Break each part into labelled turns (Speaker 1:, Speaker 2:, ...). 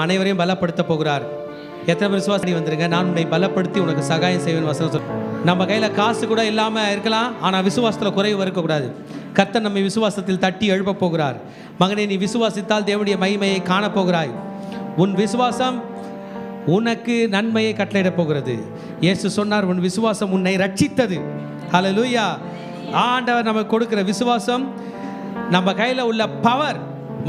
Speaker 1: அனைவரையும் பலப்படுத்த போகிறார். எத்தனை பேர் விசுவாசி வந்துருங்க, நான் உன்னை பலப்படுத்தி உனக்கு சகாயம் செய்வேன் வசனம் சொல். நம்ம கையில் காசு கூட இல்லாமல் இருக்கலாம், ஆனால் விசுவாசத்தில் குறைவு இருக்கக்கூடாது. கர்த்தர் நம்மை விசுவாசத்தில் தட்டி எழுப்ப போகிறார். மகனே, நீ விசுவாசித்தால் தேவனுடைய மகிமையை காணப்போகிறாய். உன் விசுவாசம் உனக்கு நன்மையை கட்டளையிடப் போகிறது. இயேசு சொன்னார், உன் விசுவாசம் உன்னை ரட்சித்தது. ஹல்லேலூயா. ஆண்டவர் நமக்கு கொடுக்கிற விசுவாசம் நம்ம கையில் உள்ள பவர்,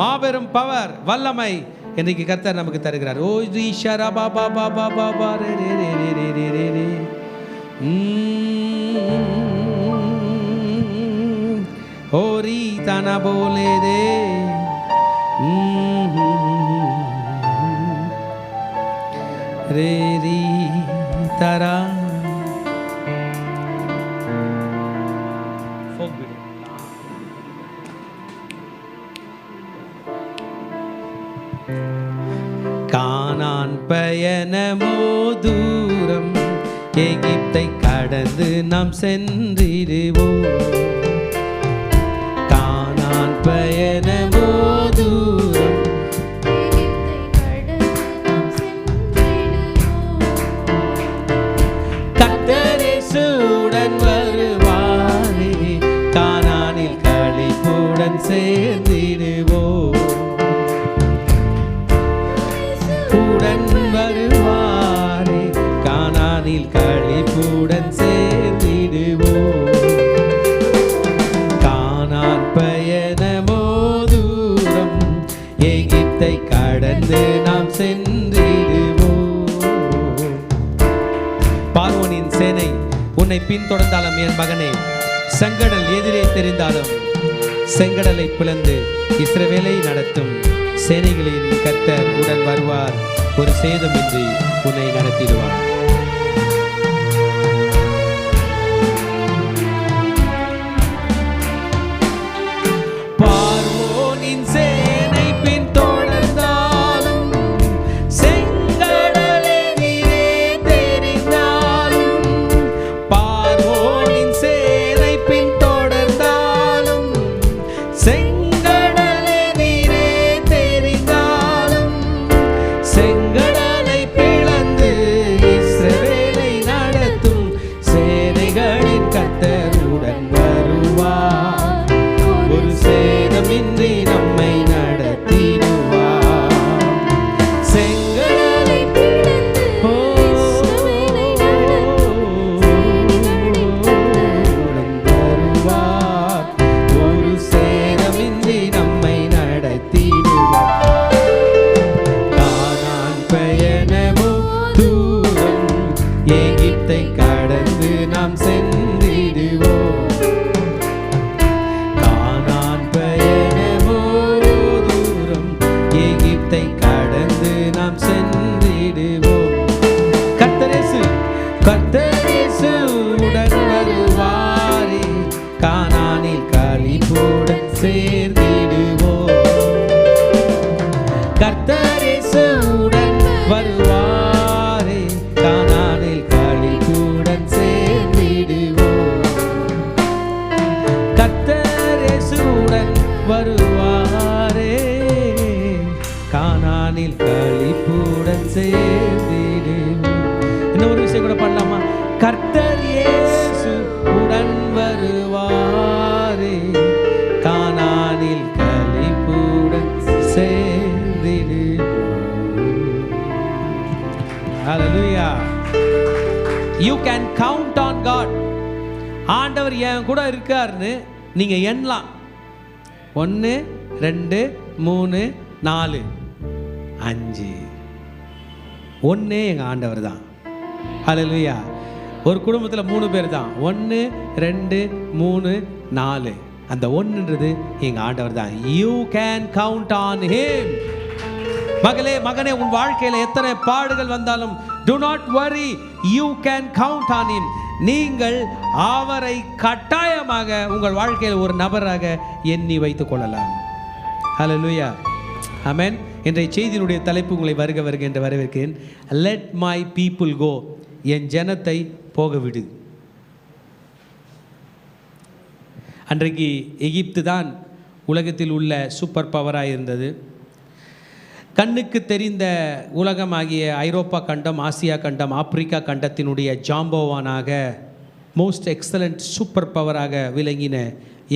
Speaker 1: மாபெரும் பவர், வல்லமை இன்றைக்கு கர்த்தர் நமக்கு தருகிறார். ஓ ஈஷரா பாபா பாபா பாபா ரே ரே ரே ரே ரே ரே ரே. ஓரி தானா போலே தே. ரே ரி தரா. கானான் பயணமோ தூரம், எகிப்தை கடந்து நாம் சென்றிடுவோம். கானான் பயணமோ தூரம், கர்த்தர் இயேசுவுடன் வருவாரே, கானானில் களிப்புடன் சேர்ந்திடுவோம். வருவாரே, கானானில் களிப்புடன் சேர்ந்திடுவோம். கானான் பயணமோ தூரம், எகிப்தை கடந்து நாம் சென்றிடுவோம். பார்வோனின் சேனை உன்னை பின்தொடர்ந்தாலும் என் மகனே, செங்கடல் எதிரே தெரிந்தாலும் செங்கடலை பிளந்து இஸ்ரவேலை நடத்தும் சேனைகளின் கர்த்தர் உடன் வருவார். ஒரு சேதமின்றி உன்னை நடத்திடுவார். பார்வோனின் சேனை பின் தொடர்ந்தாலும், செங்கடல் எதிரே தெரிந்தாலும், பார்வோனின் சேனை பின் தொடர்ந்தாலும், செங்கடல் எதிரே தெரிந்தாலும், செங்கடலை பிளந்து இஸ்ரவேலை நடத்தும் சேனைகளின் கர்த்தருடன் வருவார். ஒரு சேதமின்றி நம்மை நடத்திடுவார். செங்கடலை பிளந்து வருவார். ஒரு சேதமின்றி நம்மை நடத்திடுவார். பயணமோ தூரம், எகிப்தை கடந்து நாம் சென்றிடுவோம். கானான் பயணமோ தூரம், எகிப்தை கடந்து நாம் சென்றிடுவோம். கர்த்தர் இயேசுவுடன் வருவாரே, கானானில் களிப்புடன் சேர்ந்திடுவோம். கர்த்தர் இயேசுவுடன் வருவாரே, கானானில் களிப்புடன் சேர்ந்திடுவோம். கர்த்தர் இயேசுவுடன் வருவாரே, கானானில் களிப்புடன் சேர்ந்திடுவோம். இன்னொரு விஷயம் கூட பண்ணலாமா? கர்த்தர் இயேசுவுடன் வருவாரே, கானானில் களிப்புடன் சேர்ந்திடுவோம். Hallelujah. You can count on God. ஆண்டவர் என் கூட இருக்காருன்னு நீங்க எண்ணலாம். 1 2 3 4 5. ஒன்னே எங்க ஆண்டவர் தான். ஹல்லேலூயா. ஒரு குடும்பத்தில் 3 பேர் தான். 1 2 3 4. அந்த ஒன்றுன்றது எங்க ஆண்டவர் தான். You can count on him. மகளே, மகனே, உன் வாழ்க்கையில் எத்தனை பாடுகள் வந்தாலும் do not worry, you can count on him. நீங்கள் அவரை கட்டாயமாக உங்கள் வாழ்க்கையில் ஒரு நபராக எண்ணி வைத்துக் கொள்ளலாம். ஹல்லேலூயா. ஆமென். இன்றைய செய்தியினுடைய தலைப்பு உங்களை வருக வருக என்று வரவேற்கிறேன். Let my people go. என் ஜனத்தை போக விடு. அன்றைக்கு எகிப்து தான் உலகத்தில் உள்ள சூப்பர் பவராக இருந்தது. கண்ணுக்கு தெரிந்த உலகமாகிய ஐரோப்பா கண்டம், ஆசியா கண்டம், ஆப்பிரிக்கா கண்டத்தினுடைய ஜாம்போவானாக, மோஸ்ட் எக்ஸலண்ட் சூப்பர் பவராக விளங்கின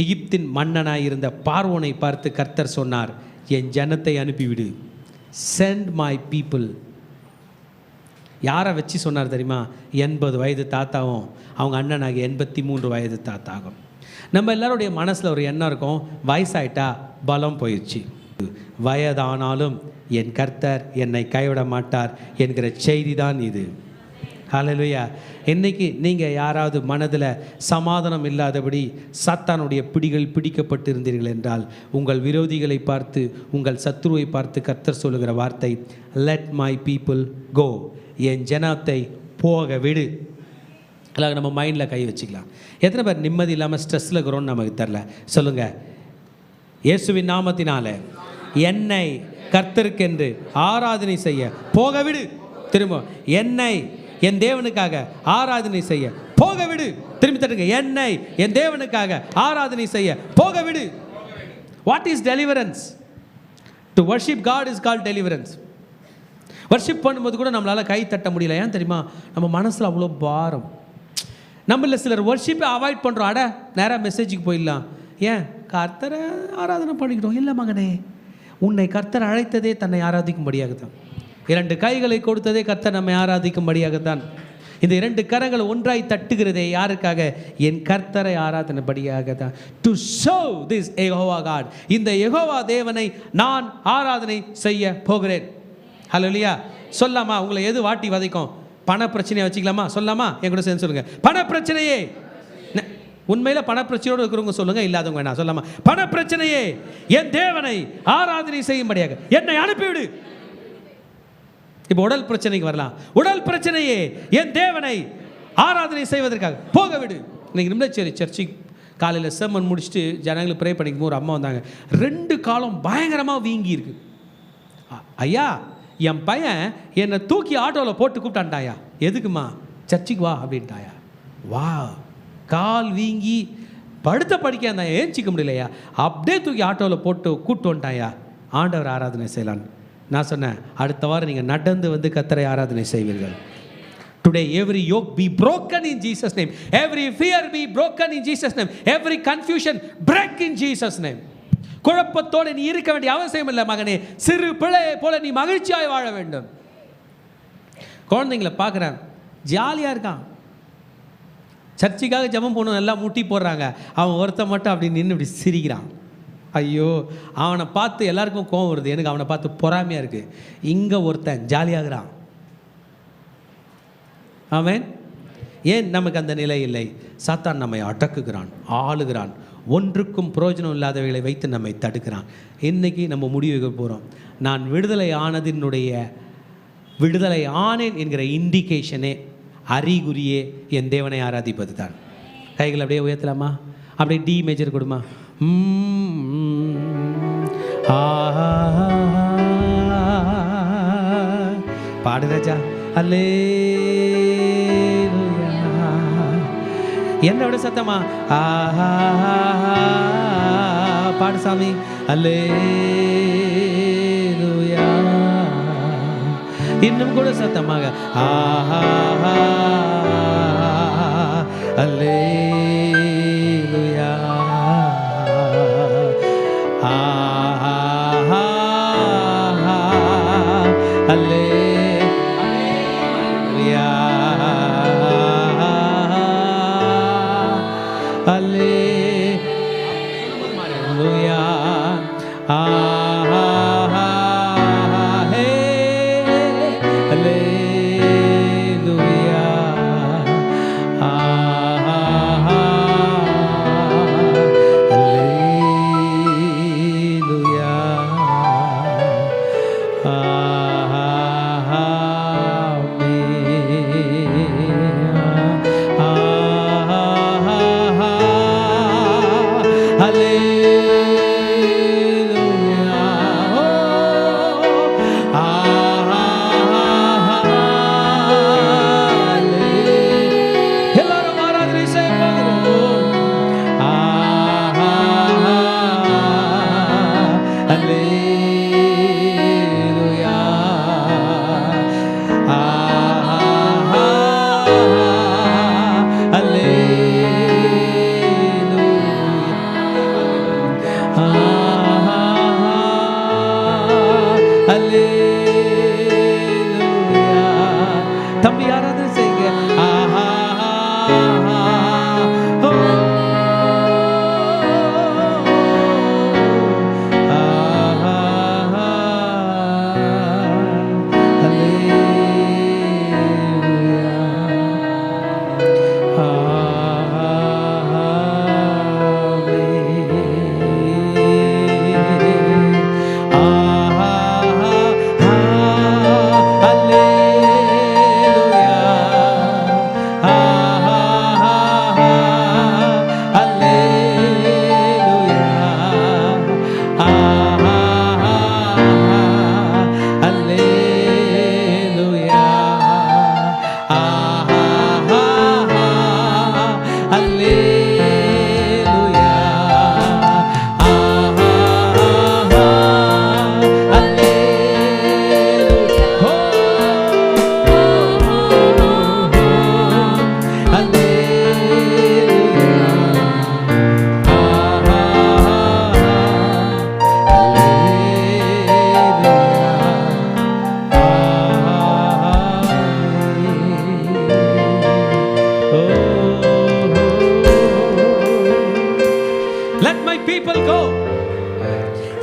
Speaker 1: எகிப்தின் மன்னனாக இருந்த பார்வோனை பார்த்து கர்த்தர் சொன்னார், என் ஜனத்தை அனுப்பிவிடு, சென்ட் மை பீப்புள். யாரை வச்சு சொன்னார் தெரியுமா? 80 வயது தாத்தாவும் அவங்க அண்ணனாகிய 83 வயது தாத்தாகும். நம்ம எல்லாருடைய மனசில் ஒரு எண்ணம் இருக்கும், வயசாயிட்டா பலம் போயிடுச்சு, வயதானாலும் என் கர்த்தர் என்னை கைவிட மாட்டார் என்கிற செய்தி தான் இது. ஹல்லேலூயா. இன்னைக்கு நீங்கள் யாராவது மனதில் சமாதானம் இல்லாதபடி சாத்தானுடைய பிடிகள் பிடிக்கப்பட்டிருந்தீர்கள் என்றால், உங்கள் விரோதிகளை பார்த்து, உங்கள் சத்துருவை பார்த்து கர்த்தர் சொல்லுகிற வார்த்தை, லெட் மை பீப்புள் கோ, என் ஜனத்தை போக விடு. எல்லாம் நம்ம மைண்டில் கை வச்சுக்கலாம். எத்தனை பேர் நிம்மதி இல்லாமல் ஸ்ட்ரெஸ்ஸில் இருக்கிறோன்னு நமக்கு தெரில? சொல்லுங்கள், இயேசுவின் நாமத்தினால என்னை கர்த்தருக்கென்று ஆராதனை செய்ய போக விடு. திரும்ப, என்னை என் தேவனுக்காக ஆராதனை செய்ய போக விடு. திரும்பி தட்டுங்க, என்னை என் தேவனுக்காக ஆராதனை செய்ய போக விடு. What is deliverance? To worship God is called deliverance. Worship பண்ணும்போது கூட நம்மளால் கை தட்ட முடியல. ஏன் தெரியுமா? நம்ம மனசில் அவ்வளோ பாரம். நம்மள சிலர் வர்ஷிப்பை அவாய்ட் பண்ணுறோம். அட நேராக மெசேஜுக்கு போயிடலாம். ஏன்? கர்த்தரை ஆராதனை பண்ணிக்கிட்டோம். இல்லை மகனே, உன்னை கர்த்தர் அழைத்ததே தன்னை ஆராதிக்கும்படியாகத்தான். 2 கைகளை கொடுத்ததே கர்த்தர் நம்மை ஆராதிக்கும்படியாகத்தான். இந்த 2 கரங்கள் ஒன்றாய் தட்டுகிறதே யாருக்காக? என் கர்த்தரை ஆராதனைபடியாக தான். To show this Jehovah God, இந்த யெகோவா தேவனை நான் ஆராதனை செய்ய போகிறேன். ஹல்லேலூயா. சொல்லாமா? உங்களை எது வாட்டி வதைக்கும்? பண பிரச்சனையை வச்சுக்கலாமா? சொல்லாமா? என் கூட சேர்ந்து சொல்லுங்க, பண பிரச்சனையே. உண்மையில் பண பிரச்சனையோடு இருக்கிறவங்க சொல்லுங்க, இல்லாதவங்க வேணா. சொல்லாமா? பண பிரச்சனையே, என் தேவனை ஆராதனை செய்யும்படியாக என்னை அனுப்பிவிடு. இப்போ உடல் பிரச்சனைக்கு வரலாம். உடல் பிரச்சனையே, என் தேவனை ஆராதனை செய்வதற்காக போக விடு. இன்னைக்கு நிம்மச்சேரி சர்ச்சுக்கு காலையில் செம்மன் முடிச்சுட்டு ஜனங்களுக்கு ப்ரே பண்ணிக்கும் ஒரு அம்மா வந்தாங்க. 2 காலம் பயங்கரமாக வீங்கி இருக்கு. ஐயா, என் பையன் என்னை தூக்கி ஆட்டோவில் போட்டு கூப்பிட்டான்டாயா. எதுக்குமா? சர்ச்சுக்கு வா அப்படின்ட்டாயா. வா, கால் வீங்கி படுத்த படிக்க அந்த ஏஞ்சிக்க முடியலையா, அப்படியே தூக்கி ஆட்டோவில் போட்டு கூப்பிட்டு வந்துட்டாயா, ஆண்டவர் ஆராதனை செய்யலான்னு. நான் சொன்னேன், அடுத்த வாரம் நீங்கள் நடந்து வந்து கர்த்தரை ஆராதனை செய்வீர்கள். Today every yoke be broken in Jesus name. Every fear be broken in Jesus name. Every confusion break in Jesus name. குழப்பத்தோடு நீ இருக்க வேண்டிய அவசியம் இல்லை மகனே. சிறு பிள்ளையை போல நீ மகிழ்ச்சியாய் வாழ வேண்டும். குழந்தைங்களை பார்க்குறேன், ஜாலியாக இருக்கான். சர்ச்சுக்காக ஜெபம் போகணும், எல்லாம் முட்டி போடுறாங்க. அவன் ஒருத்தன் மட்டும் அப்படி நின்று இப்படி சிரிக்கிறான். ஐயோ, அவனை பார்த்து எல்லாருக்கும் கோவம் வருது. எனக்கு அவனை பார்த்து பொறாமையாக இருக்குது. இங்கே ஒருத்தன் ஜாலியாகிறான். ஆமென். ஏன் நமக்கு அந்த நிலை இல்லை? சாத்தான் நம்மை அடக்குகிறான், ஆளுகிறான், ஒன்றுக்கும் பிரயோஜனம் இல்லாதவைகளை வைத்து நம்மை தடுக்கிறான். இன்றைக்கி நம்ம முடிவுக்கு போகிறோம். நான் விடுதலை ஆனேன் என்கிற இண்டிகேஷனே, அறிகுறியே என் தேவனை ஆராதிப்பது தான். கைகள் அப்படியே உயர்த்தலாமா? அப்படியே டி மேஜர் கொடுமா. பாடு ராஜா. அல்லேலூயா. என்னோட சத்தமா? பாடு சாமி. அல்லேலூயா. இன்னும் கூட சத்தமாக. அல்லேலூயா. அல்லேலூயா. அல்லேலூயா. தம்பி ஆராதனை செய்யுங்க. ஆஹா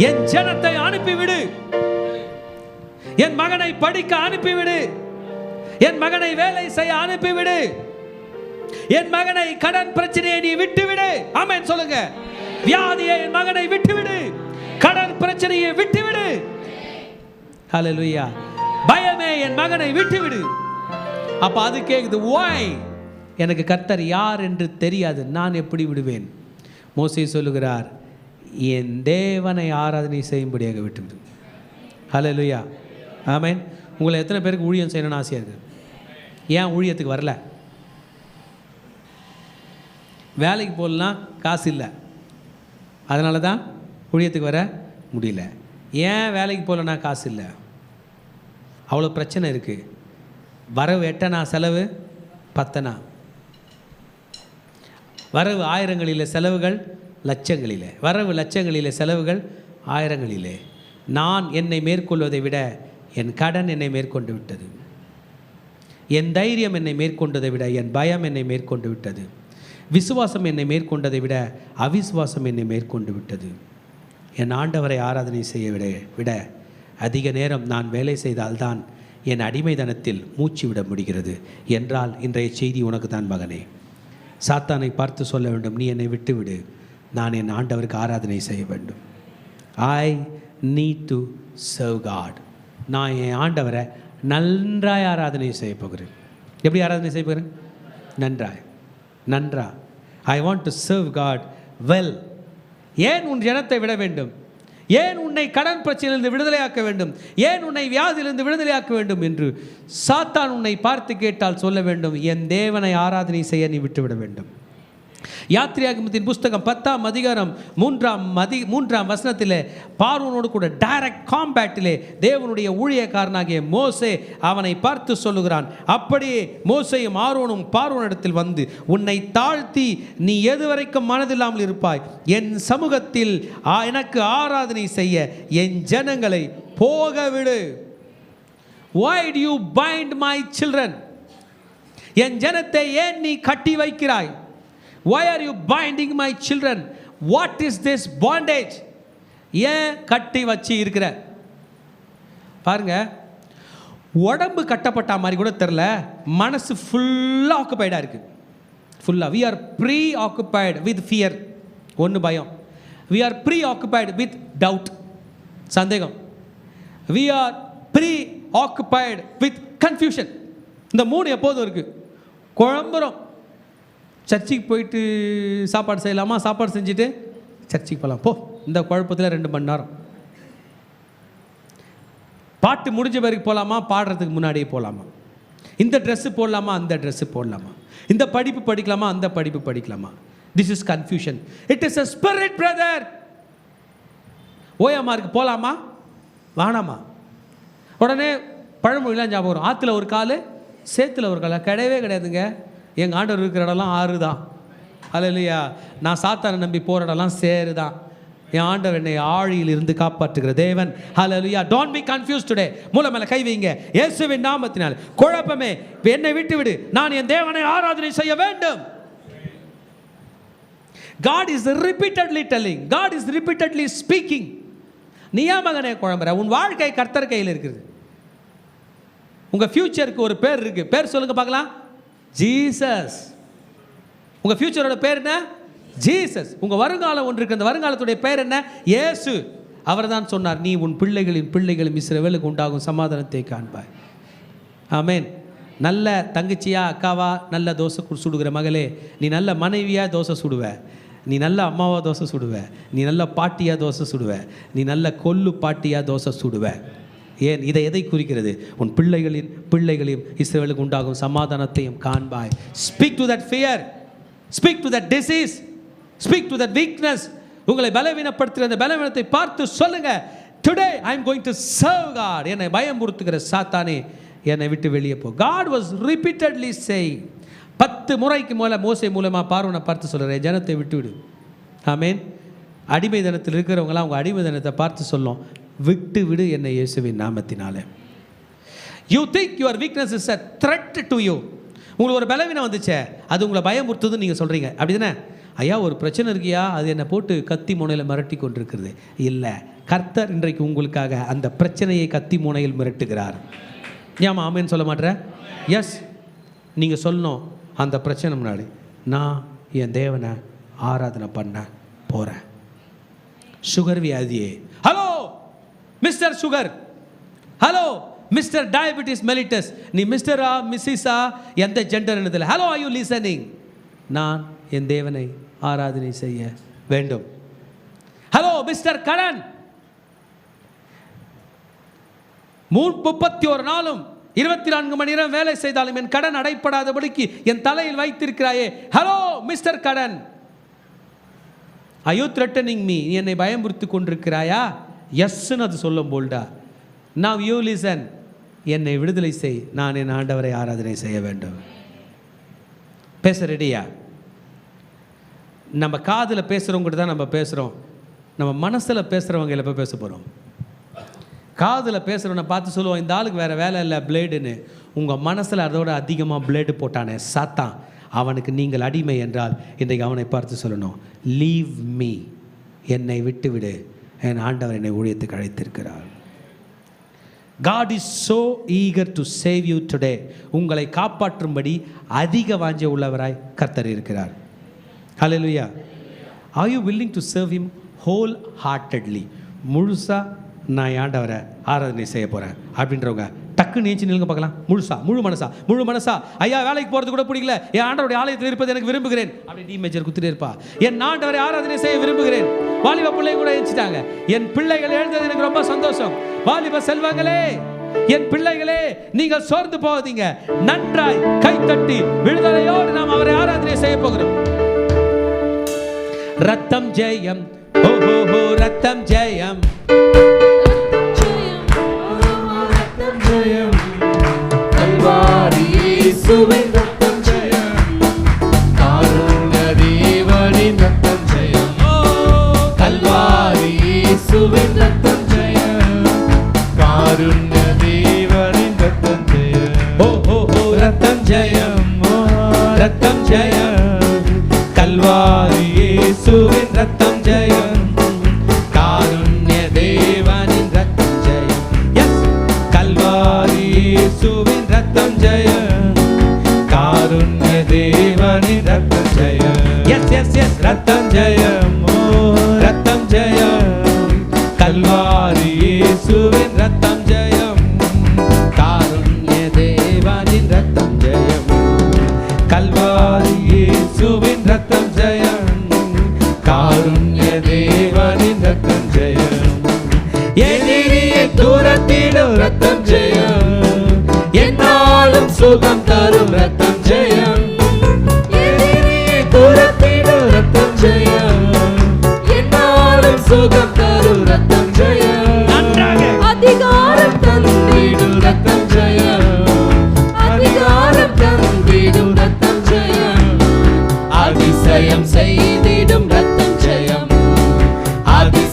Speaker 1: என் ஜனத்தை அனுப்பிவிடு, என் மகனை படிக்க அனுப்பிவிடு, என் மகனை வேலை செய்ய அனுப்பிவிடு, என் மகனை கடன் பிரச்சனையை நீ விட்டுவிடு. ஆமென் சொல்லுங்க. வியாதியை என் மகனை விட்டுவிடு, கடன் பிரச்சனையை விட்டுவிடு. ஹல்லேலூயா. பயமே என் மகனை விட்டுவிடு. அப்ப அது கேக்குது, why? எனக்கு கர்த்தர் யார் என்று தெரியாது, நான் எப்படி விடுவேன்? மோசே சொல்லுகிறார், என் தேவனை ஆராதனை செய்யும்படியாக விட்டுவிடு. ஹல்லேலூயா. ஆமென். உங்களை எத்தனை பேருக்கு ஊழியம் செய்யணும்னு ஆசையாக இருக்குது? ஏன் ஊழியத்துக்கு வரல? வேலைக்கு போகலாம், காசு இல்லை, அதனால தான் ஊழியத்துக்கு வர முடியல. ஏன் வேலைக்கு போகலன்னா காசு இல்லை? அவ்வளோ பிரச்சனை இருக்குது. வரவு 8 செலவு 10. வரவு ஆயிரங்களிலே, செலவுகள் லட்சங்களிலே. வரவு லட்சங்களிலே, செலவுகள் ஆயிரங்களிலே. நான் என்னை மேற்கொள்வதை விட என் கடன் என்னை மேற்கொண்டு விட்டது. என் தைரியம் என்னை மேற்கொண்டதை விட என் பயம் என்னை மேற்கொண்டு விட்டது. விசுவாசம் என்னை மேற்கொண்டதை விட அவிசுவாசம் என்னை மேற்கொண்டு விட்டது. என் ஆண்டவரை ஆராதனை செய்ய விட அதிக நேரம் நான் வேலை செய்தால்தான் என் அடிமைதனத்தில் மூச்சு விட முடிகிறது என்றால் இன்றைய செய்தி உனக்கு தான் மகனே. சாத்தானை பார்த்து சொல்ல வேண்டும், நீ என்னை விட்டுவிடு, நான் என் ஆண்டவருக்கு ஆராதனை செய்ய வேண்டும். I need to serve God. நான் என் ஆண்டவரை நன்றாய் ஆராதனை செய்ய போகிறேன். எப்படி ஆராதனை செய்ய போகிறேன்? நன்றா. I want to serve God well. ஏன் உன் ஜனத்தை விட வேண்டும்? ஏன் உன்னை கடன் பிரச்சனையிலிருந்து விடுதலையாக்க வேண்டும்? ஏன் உன்னை வியாதியிலிருந்து விடுதலையாக்க வேண்டும் என்று சாத்தான் உன்னை பார்த்து கேட்டால் சொல்ல வேண்டும், என் தேவனை ஆராதனை செய்ய நீ விட்டுவிட வேண்டும். யாத்திரையாகமத்தின் புஸ்தகம் 10ஆம் அதிகாரம் 3ஆம் வசனத்திலே பார்வோனோடு கூட டைரக்ட் காம்பேட்டிலே தேவனுடைய ஊழியக்காரனாகிய மோசே அவனை பார்த்து சொல்லுகிறான், அப்படியே மோசேயும் ஆரோனும் பார்வோனிடத்தில் வந்து, உன்னை தாழ்த்தி நீ எதுவரைக்கும் மனதில்லாமல் இருப்பாய்? என் சமூகத்தில் எனக்கு ஆராதனை செய்ய என் ஜனங்களை போகவிடு. Why do you bind my children? என் ஜனத்தை ஏன் நீ கட்டி வைக்கிறாய்? Why are you binding my children? What is this bondage? ஏன் கட்டி வச்சு இருக்கிற? பாருங்க, உடம்பு கட்டப்பட்ட மாதிரி கூட தெரியல, மனசு ஃபுல்லா ஆக்குபைடா இருக்கு. ஃபுல்லா we are preoccupied with fear. ஒன்று பயம். We are preoccupied with doubt. சந்தேகம். We are preoccupied with confusion. இந்த 3 எப்போதும் இருக்கு. குழம்புறோம். சர்ச்சுக்கு போயிட்டு சாப்பாடு செய்யலாமா, சாப்பாடு செஞ்சுட்டு சர்ச்சுக்கு போகலாம், போ. இந்த குழப்பத்தில் 2 மணி நேரம். பாட்டு முடிஞ்ச பிறகு போகலாமா, பாடுறதுக்கு முன்னாடியே போகலாமா, இந்த ட்ரெஸ்ஸு போடலாமா, அந்த ட்ரெஸ்ஸு போடலாமா, இந்த படிப்பு படிக்கலாமா, அந்த படிப்பு படிக்கலாமா. This is confusion. It is a spirit brother. ஓஎம்ஆருக்கு போகலாமா வேணாமா? உடனே பழமொழிலாம் ஞாபகம் வரும். ஆற்றுல ஒரு கால், சேத்துல ஒரு கால். கிடையவே கிடையாதுங்க. எங்கள் ஆண்டவர் இருக்கிற இடம்லாம் ஆறு தான். அல்லேலூயா. நான் சாத்தானை நம்பி போகிற இடம்லாம் சேரு தான். என் ஆண்டவர் என்னை ஆழியில் இருந்து காப்பாற்றுகிற தேவன். ஹல்லேலூயா. Don't be confuse today. மூல மேல கை வைங்க. இயேசுவின் நாமத்தினால் குழப்பமே என்னை விட்டு விடு, நான் என் தேவனை ஆராதனை செய்ய வேண்டும். God is repeatedly telling, God is repeatedly speaking. நீ ஏன் மகனே குழம்புற? உன் வாழ்க்கை கர்த்தர் கையில் இருக்குது. உங்க ஃபியூச்சருக்கு ஒரு பேர் இருக்கு. பேர் சொல்லுங்க பார்க்கலாம். ஜீசஸ். உங்க ஃபியூச்சரோட பேர் என்ன? ஜீசஸ். உங்க வருங்காலம் ஒன்று இருக்கு. அந்த வருங்காலத்துடைய பேர் என்ன? இயேசு. அவர் தான் சொன்னார், நீ உன் பிள்ளைகளும் இஸ்ரவேலுக்கு உண்டாகும் சமாதானத்தை காண்பாய். ஆமென். நல்ல தங்கச்சியா அக்காவா நல்ல தோசை சுடுகிற மகளே, நீ நல்ல மனைவியா தோசை சுடுவ, நீ நல்ல அம்மாவா தோசை சுடுவ, நீ நல்ல பாட்டியா தோசை சுடுவ, நீ நல்ல கொல்லு பாட்டியா தோசை சுடுவ. ஏன்? இதை எதை குறிக்கிறது? உன் பிள்ளைகளையும் இஸ்ரவேலுக்கு உண்டாகும் சமாதானத்தையும் காண்பாய். Speak to that fear, speak to that disease, speak to that weakness. உங்களை பலவீனப்படுத்துகிற அந்த பலவீனத்தை பார்த்து சொல்லுங்க, today I am going to serve God. என்னை பயமுறுத்துகிற சாத்தானே என்னை விட்டு வெளியே போ. God was repeatedly saying, 10 முறைக்கு மேல மோசே மூலமா பார்வோனை பார்த்து சொல்றேன், ஜனத்தை விட்டு விடு. ஆமென். அடிமை தனத்தில் இருக்கிறவங்களாம் அவங்க அடிமை தனத்தை பார்த்து சொல்லும், விட்டு விடு என்னை இயேசுவின் நாமத்தினாலே. You think your weakness is a threat to you. உங்களுக்கு ஒரு பலவீனம் வந்துச்சே, அது உங்களை பயமுறுத்துதுன்னு நீங்கள் சொல்கிறீங்க, அப்படி தானே? ஐயா ஒரு பிரச்சனை இருக்கியா, அது என்னை போட்டு கத்தி முனையில் மிரட்டி கொண்டிருக்கிறது. இல்லை, கர்த்தர் இன்றைக்கு உங்களுக்காக அந்த பிரச்சனையை கத்தி முனையில் மிரட்டுகிறார். ஏமா ஆமேன்னு சொல்ல மாட்டேற? எஸ், நீங்கள் சொல்லணும் அந்த பிரச்சனை முன்னாடி, நான் என் தேவனை ஆராதனை பண்ண போகிறேன். சுகர் வியாதியே, hello mister sugar, hello mister diabetes mellitus, நீ மிஸ்டரா மிஸ்ஸிஸா எந்த ஜெண்டர் என்னதில்லை, ஹலோ ஆர் யூ லிசனிங்? நான் என் தேவனை ஆராதனை செய்ய வேண்டும். ஹலோ மிஸ்டர் கடன், 31 நாளும் 24 மணி நேரம் வேலை செய்தாலும் என் கடன் அடைப்படாதபடிக்கு என் தலையில் வைத்திருக்கிறாயே, ஹலோ மிஸ்டர் கடன், are you threatening me? நீ என்னை பயமுறுத்தி கொண்டிருக்கிறாயா? எஸ்ன்னு அது சொல்லும் போல்டா. now you listen, என்னை விடுதலை செய், நான் என் ஆண்டவரை ஆராதனை செய்ய வேண்டும். பேச ரெடியா? நம்ம காதில் பேசுகிறவங்கிட்ட தான் நம்ம பேசுகிறோம், நம்ம மனசில் பேசுகிறவங்க எப்போ பேச போகிறோம்? காதில் பேசுகிறவனை பார்த்து சொல்லுவோம், இந்த ஆளுக்கு வேறு வேலை இல்லை பிளேடுன்னு. உங்கள் மனசில் அதோட அதிகமாக பிளேடு போட்டானே சாத்தான், அவனுக்கு நீங்கள் அடிமை என்றால் இன்றைக்கு அவனை பார்த்து சொல்லணும், லீவ் மீ, என்னை விட்டு விடு, என் ஆண்டவர் என்னை ஊழியத்துக்கு அழைத்திருக்கிறார். God is so eager to save you today. உங்களை காப்பாற்றும்படி அதிக வாஞ்சை உள்ளவராய் கர்த்தர் இருக்கிறார். Hallelujah. Are you willing to serve him wholeheartedly? முழுசா நான் ஆண்டவரை ஆராதனை செய்ய போகிறேன் அப்படின்றவங்க டக்கு நீச்சு நிலுங்க பார்க்கலாம். முழு மனசா ஐயா வேலைக்கு போகிறது கூட பிடிக்கல, என் ஆண்டவருடைய ஆலயத்தில் இருப்பது எனக்கு விரும்புகிறேன் அப்படி டீமேஜர் குத்திட்டே இருப்பா. என் ஆண்டவரை ஆராதனை செய்ய விரும்புகிறேன். வாலிப பிள்ளை கூட எழுச்சிட்டாங்க, என் பிள்ளைகள் எழுந்தது எனக்கு ரொம்ப சந்தோஷம். வாலிப செல்வங்களே, என் பிள்ளைகளே, நீங்கள் சோர்ந்து போகாதீங்க, நன்றாய் கைத்தட்டி விடுதலையோடு நாம் அவரை ஆராதனை செய்ய போகிறோம். ரத்தம் ஜெயம், ஓ ஹோ ஹோ ரத்தம் ஜெயம்,
Speaker 2: கல்வாரி இயேசுவின் ரத்தம் ஜெயம், காருண்ய தேவனின் ரத்தம் ஜெயம், கல்வாரி இயேசுவின் ரத்தம் ஜெயம், காருண்ய தேவனின் ரத்தம் ஜெயம்,
Speaker 1: ஓ ஹோ ஹோ ரத்தம் ஜெயம், ரத்தம் ஜெயம்,
Speaker 2: கல்வாரி இயேசுவின் ரத்தம் ஜெயம், காருண்ய தேவனின் ரத்தம் ஜெயம்,
Speaker 1: எஸ்,
Speaker 2: கல்வாரி இயேசுவின் ரத்தம் ஜெயம், காருண்ய தேவனின் ரத்தம் ஜெயம்,
Speaker 1: எஸ் எஸ் எஸ்,
Speaker 2: ரத்தம் ஜெயம், ரத்தம் ஜெயம், கல்வாரி இயேசுவின் ரத்தம் ஜெயம், காருண்ய தேவனின் ரத்தம் ஜெயம், கல்வாரி இயேசுவின் ரத்தம் ஜெயம், காருண்ய தேவனின் ரத்தம் ஜெயம், எதிரியை துரத்திடும் ரத்தம் ஜெயம், என்னாலும் சுகம் தரும் ரத்தம் ஜெயம், எதிரியை துரத்திடும் ரத்தம் ஜெயம், என்னாலும் சுகம் தரும் ரத்தம் ஜெயம்,
Speaker 1: நன்றாக
Speaker 2: அதிகாரம் தந்திடும் ரத்தம் ஜெயம், அதிகாரம் தந்திடும் ரத்தம் ஜெயம், அதிசயம் செய்திடும் ரத்தம் ஜெயம், அதிசயம்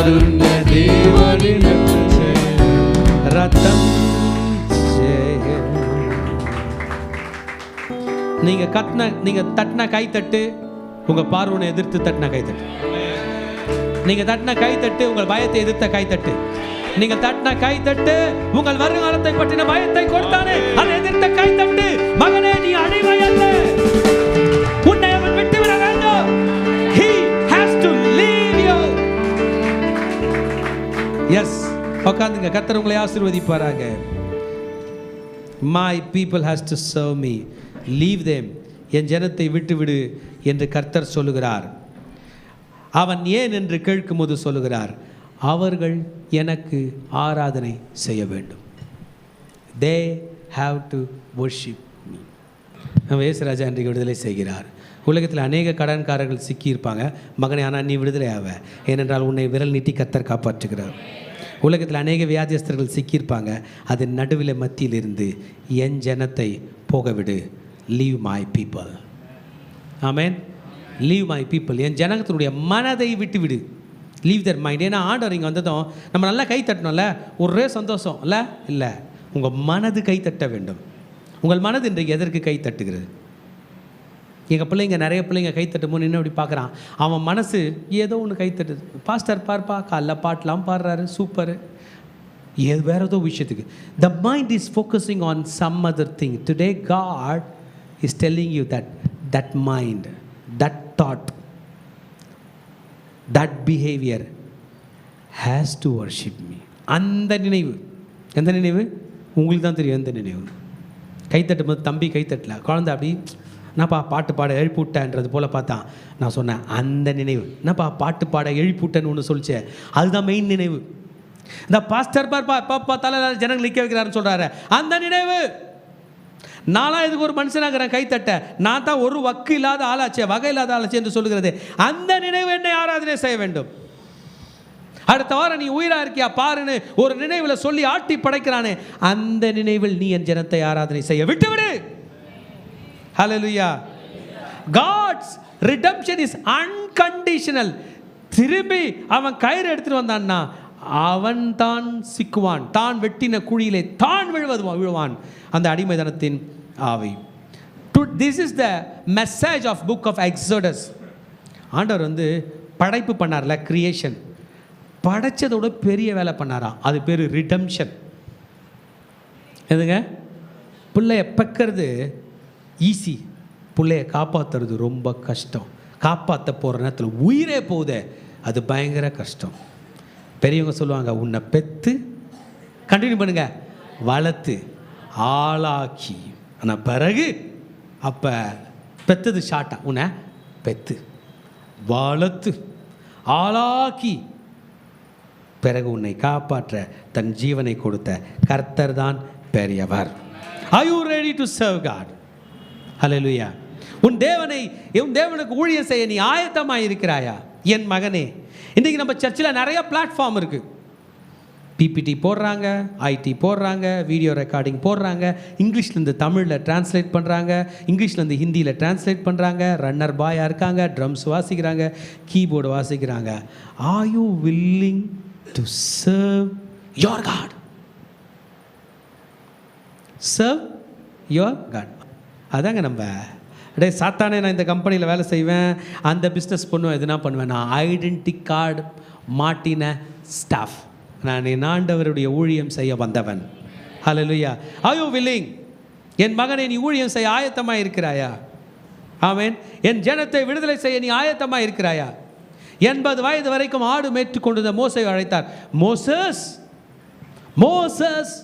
Speaker 2: காருண்ய தேவனின்
Speaker 1: ரத்தம் ஜெயம். நீங்க தட்டின கை தட்டு உங்க பார்வனை எதிர்த்து தட்டின கை தட்டு. நீங்க தட்டின கை தட்டு உங்கள் பயத்தை எதிர்த்த கை தட்டு. நீங்கள் தட்டின கை தட்டு உங்கள் வருங்காலத்தை பற்றின பயத்தை கொடுத்தானே அதை எதிர்த்த கை தட்டு. மகனே, நீ அழிவை அல்ல, உன்னை அவன் விட்டுவிட வேண்டும். He has to leave you. Yes, உட்கார்ந்துங்க. கர்த்தர் உங்களை ஆசீர்வதிப்பாராக. My people has to serve me. Leave them. என் ஜனத்தை விட்டுவிடு என்று கர்த்தர் சொல்லுகிறார். அவன் ஏன் என்று கேட்கும்போது சொல்லுகிறார், அவர்கள் எனக்கு ஆராதனை செய்ய வேண்டும். They have to worship me. நம்ம இயேசுராஜா இன்றைக்கு விடுதலை செய்கிறார். உலகத்தில் அநேக கடன்காரர்கள் சிக்கியிருப்பாங்க. மகனே, ஆனால் நீ விடுதலை ஆவ, ஏனென்றால் உன்னை விரல் நீட்டி கர்த்தர் காப்பாற்றுகிறார். உலகத்தில் அநேக வியாதியஸ்தர்கள் சிக்கியிருப்பாங்க. அதன் நடுவில் மத்தியிலிருந்து என் ஜனத்தை போகவிடு. Leave my people. ஆமென். Leave my people. என் ஜனத்தினுடைய மனதை விட்டு விடு. Leave their mind. ஏன்னா ஆண்டவர் இங்கே வந்ததும் நம்ம நல்லா கை தட்டணும்ல, ஒரே சந்தோஷம் இல்லை இல்லை, உங்கள் மனது கை தட்ட வேண்டும். உங்கள் மனது இன்றைக்கு எதற்கு கை தட்டுகிறது? எங்கள் பிள்ளைங்க, நிறைய பிள்ளைங்க கை தட்டும் போது இன்னும் இப்படி பார்க்குறான். அவன் மனசு ஏதோ ஒன்று கை தட்டுது. பாஸ்டர் பார்ப்பா, காலைல பாட்டெலாம் பாடுறாரு, சூப்பரு, வேறு ஏதோ விஷயத்துக்கு. The mind is focusing on some other thing. Today God is telling you that mind, that thought, that behavior has to worship me. அந்த நினைவு, எந்த நினைவு உங்களுக்கு தான் தெரியும். எந்த நினைவு? கைத்தட்டும் போது தம்பி கைத்தட்டல, குழந்தை அப்படி என்னப்பா பாட்டு பாட எழுப்பிவிட்டேன்றது போல் பார்த்தான். நான் சொன்னேன் அந்த நினைவு. என்னப்பா பாட்டு பாட எழுப்பிவிட்டேன்னு ஒன்று சொல்லிச்சேன், அதுதான் மெயின் நினைவு. இந்த பாஸ்டர் பாப்பா தலை ஜனங்கள் நிற்க வைக்கிறாருன்னு சொல்கிறாரு, அந்த நினைவு. நான்லாம் இதுக்கு ஒரு மனுஷனாகிறேன் கைத்தட்ட, நான் தான் ஒரு வக்கு இல்லாத ஆளாச்சே, வகை இல்லாத ஆளாச்சே என்று சொல்லுகிறது. அந்த நினைவு என்னை ஆராதனை செய்ய வேண்டும். அடுத்த வாரம் நீ உயிரா இருக்கியா பாருன்னு ஒரு நினைவில் சொல்லி ஆட்டி படைக்கிறானே, அந்த நினைவில் நீ என் ஜனத்தை ஆராதனை செய்ய விட்டுவிடு. ஹல்லேலூயா. God's redemption is unconditional. திரும்பி அவன் கயிறு எடுத்துட்டு வந்தான்னா அவன் தான் சிக்குவான், தான் வெட்டின குழியிலே தான் விழுவான் அந்த அடிமைதனத்தின் ஆவி. This is the message of book of Exodus. ஆண்டவர் படைப்பு பண்ணார்ல, கிரியேஷன், படைச்சதோட பெரிய வேலை பண்ணாராம். அது பேர் ரிடம்ஷன். எதுங்க? பிள்ளைய பெக்கிறது ஈஸி, பிள்ளைய காப்பாற்றுறது ரொம்ப கஷ்டம். காப்பாற்ற போகிற நேரத்தில் உயிரே போகுதே, அது பயங்கர கஷ்டம். பெரியவங்க சொல்லுவாங்க, உன்னை பெற்று கண்டினியூ பண்ணுங்க, வளர்த்து ஆளாக்கி. ஆனால் பிறகு அப்போ பெற்றது ஷார்ட்டா, உன்னை பெற்று வளர்த்து ஆளாக்கி பிறகு உன்னை காப்பாற்ற தன் ஜீவனை கொடுத்த கர்த்தர் தான் பெரியவர். Are you ready to serve God? Hallelujah. உன் தேவனுக்கு ஊழியம் செய்ய நீ ஆயத்தமாக இருக்கிறாயா? என் மகனே, இன்றைக்கி நம்ம சர்ச்சில் நிறைய பிளாட்ஃபார்ம் இருக்குது. பிபிடி போடுறாங்க, ஐடி போடுறாங்க, வீடியோ ரெக்கார்டிங் போடுறாங்க, இங்கிலீஷ்லேருந்து தமிழில் டிரான்ஸ்லேட் பண்ணுறாங்க, இங்கிலீஷ்லேருந்து ஹிந்தியில் டிரான்ஸ்லேட் பண்ணுறாங்க, ரன்னர் பாயாக இருக்காங்க, ட்ரம்ஸ் வாசிக்கிறாங்க, கீபோர்டு வாசிக்கிறாங்க. Are you willing to serve your God? Serve your God. அதாங்க நம்ம டே சாத்தானே, நான் இந்த கம்பெனியில் வேலை செய்வேன், அந்த பிஸ்னஸ் பண்ணுவேன், எதுனா பண்ணுவேன். நான் ஐடென்டி கார்டு மாட்டின ஸ்டாஃப். நான் என் ஆண்டவருடைய ஊழியம் செய்ய வந்தவன். ஹல்லேலூயா. Are you willing? என் மகனை, நீ ஊழியம் செய்ய ஆயத்தமாக இருக்கிறாயா? ஆமென். என் ஜனத்தை விடுதலை செய்ய நீ ஆயத்தமாக இருக்கிறாயா? 80 வயது வரைக்கும் ஆடு மேய்த்து கொண்டிருந்த மோசேயை அழைத்தார். மோசஸ்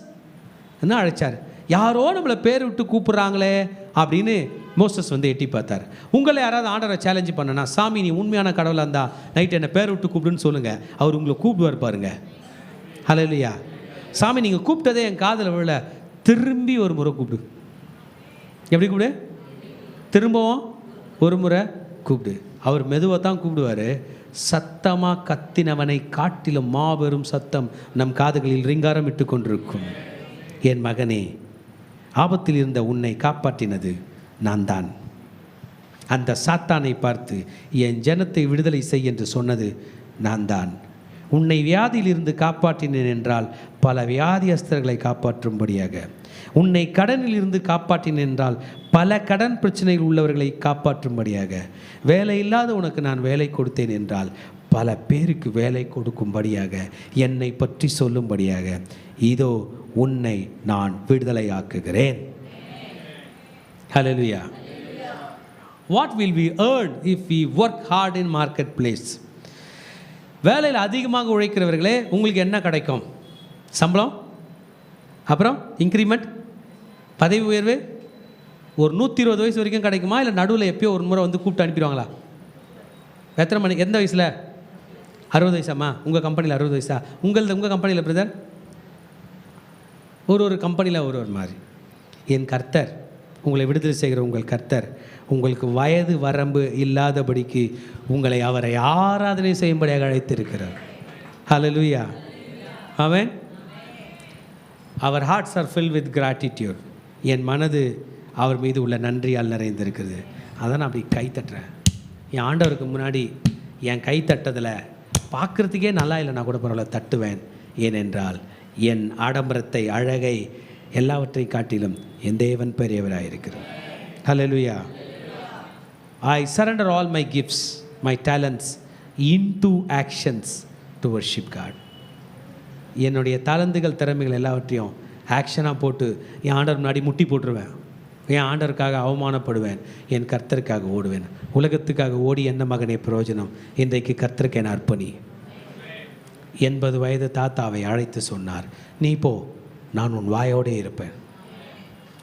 Speaker 1: என்ன அழைச்சார்? யாரோ நம்மளை பேர் விட்டு கூப்பிட்றாங்களே அப்படின்னு மோசஸ் எட்டி பார்த்தார். உங்களை யாராவது ஆண்டவரை சேலஞ்சு பண்ணனா, சாமி நீ உண்மையான கடவுளாக இருந்தா நைட்டு என்னை பேர் விட்டு கூப்பிடுன்னு சொல்லுங்கள், அவர் உங்களை கூப்பிடுவார் பாருங்க. ஹல்லேலூயா. சாமி நீங்கள் கூப்பிட்டதே என் காதில் விழல, திரும்பி ஒரு முறை கூப்பிடு. எப்படி கூப்பிடு? திரும்பவும் ஒரு முறை கூப்பிடு. அவர் மெதுவாக தான் கூப்பிடுவார். சத்தமாக கத்தினவனை காட்டிலும் மாபெரும் சத்தம் நம் காதுகளில் ரிங்காரம் இட்டு கொண்டிருக்கும். என் மகனே, ஆபத்தில் இருந்த உன்னை காப்பாற்றினது நான் தான். அந்த சாத்தானை பார்த்து என் ஜனத்தை விடுதலை செய் என்று சொன்னது நான் தான். உன்னை வியாதியிலிருந்து காப்பாற்றினேன் என்றால் பல வியாதியஸ்தர்களை காப்பாற்றும்படியாக. உன்னை கடனில் இருந்து காப்பாற்றினேன் என்றால் பல கடன் பிரச்சனைகள் உள்ளவர்களை காப்பாற்றும்படியாக. வேலை இல்லாத உனக்கு நான் வேலை கொடுத்தேன் என்றால் பல பேருக்கு வேலை கொடுக்கும்படியாக, என்னை பற்றி சொல்லும்படியாக. இதோ உன்னை நான் விடுதலையாக்குகிறேன். ஹல்லேலூயா. What will we earn if we work hard in marketplace? வேலையில் அதிகமாக உழைக்கிறவர்களே, உங்களுக்கு என்ன கிடைக்கும்? சம்பளம், அப்புறம் இன்க்ரிமெண்ட், பதவி உயர்வு. ஒரு 120 வயசு வரைக்கும் கிடைக்குமா, இல்லை நடுவில் எப்பயோ ஒரு முறை வந்து கூப்பிட்டு அனுப்பிடுவாங்களா? எத்தனை மணிக்கு, எந்த வயசில்? 60 வயசாம்மா? உங்கள் கம்பெனியில் 60 வயசா? உங்கள் கம்பெனியில் பிரதர்? ஒரு கம்பெனியில் ஒரு மாதிரி. என் கர்த்தர், உங்களை விடுதலை செய்கிற உங்கள் கர்த்தர் உங்களுக்கு வயது வரம்பு இல்லாதபடிக்கு உங்களை அவரை ஆராதனை செய்யும்படியாக அழைத்திருக்கிறார். ஹல்லேலூயா. ஆமென். அவர் hearts are fill with gratitude. என் மனது அவர் மீது உள்ள நன்றியால் நிறைந்திருக்கிறது. அதான் நான் அப்படி கை தட்டுறேன். என் ஆண்டவருக்கு முன்னாடி என் கை தட்டதில் பார்க்குறதுக்கே நல்லா இல்லைனா கூட பரவாயில்ல, தட்டுவேன். ஏனென்றால் என் ஆடம்பரத்தை, அழகை, எல்லாவற்றை காட்டிலும் என் தேவன் பெரியவராக இருக்கிறார். ஹல்லேலூயா. I surrender all my gifts, my talents into actions to worship God. என்னுடைய தாளந்துகள், திறமைகள் எல்லாவற்றையும் ஆக்ஷனாக போட்டு என் ஆண்டவர் முன்னாடி முட்டி போட்டுருவேன். என் ஆண்டவருக்காக அவமானப்படுவேன், என் கர்த்தருக்காக ஓடுவேன். உலகத்துக்காக ஓடி என்ன மகனே பிரயோஜனம்? இன்றைக்கு கர்த்தருக்கு என அர்ப்பணி. 80 வயது தாத்தாவை அழைத்து சொன்னார், நீ போ, நான் உன் வாயோடே இருப்பேன்.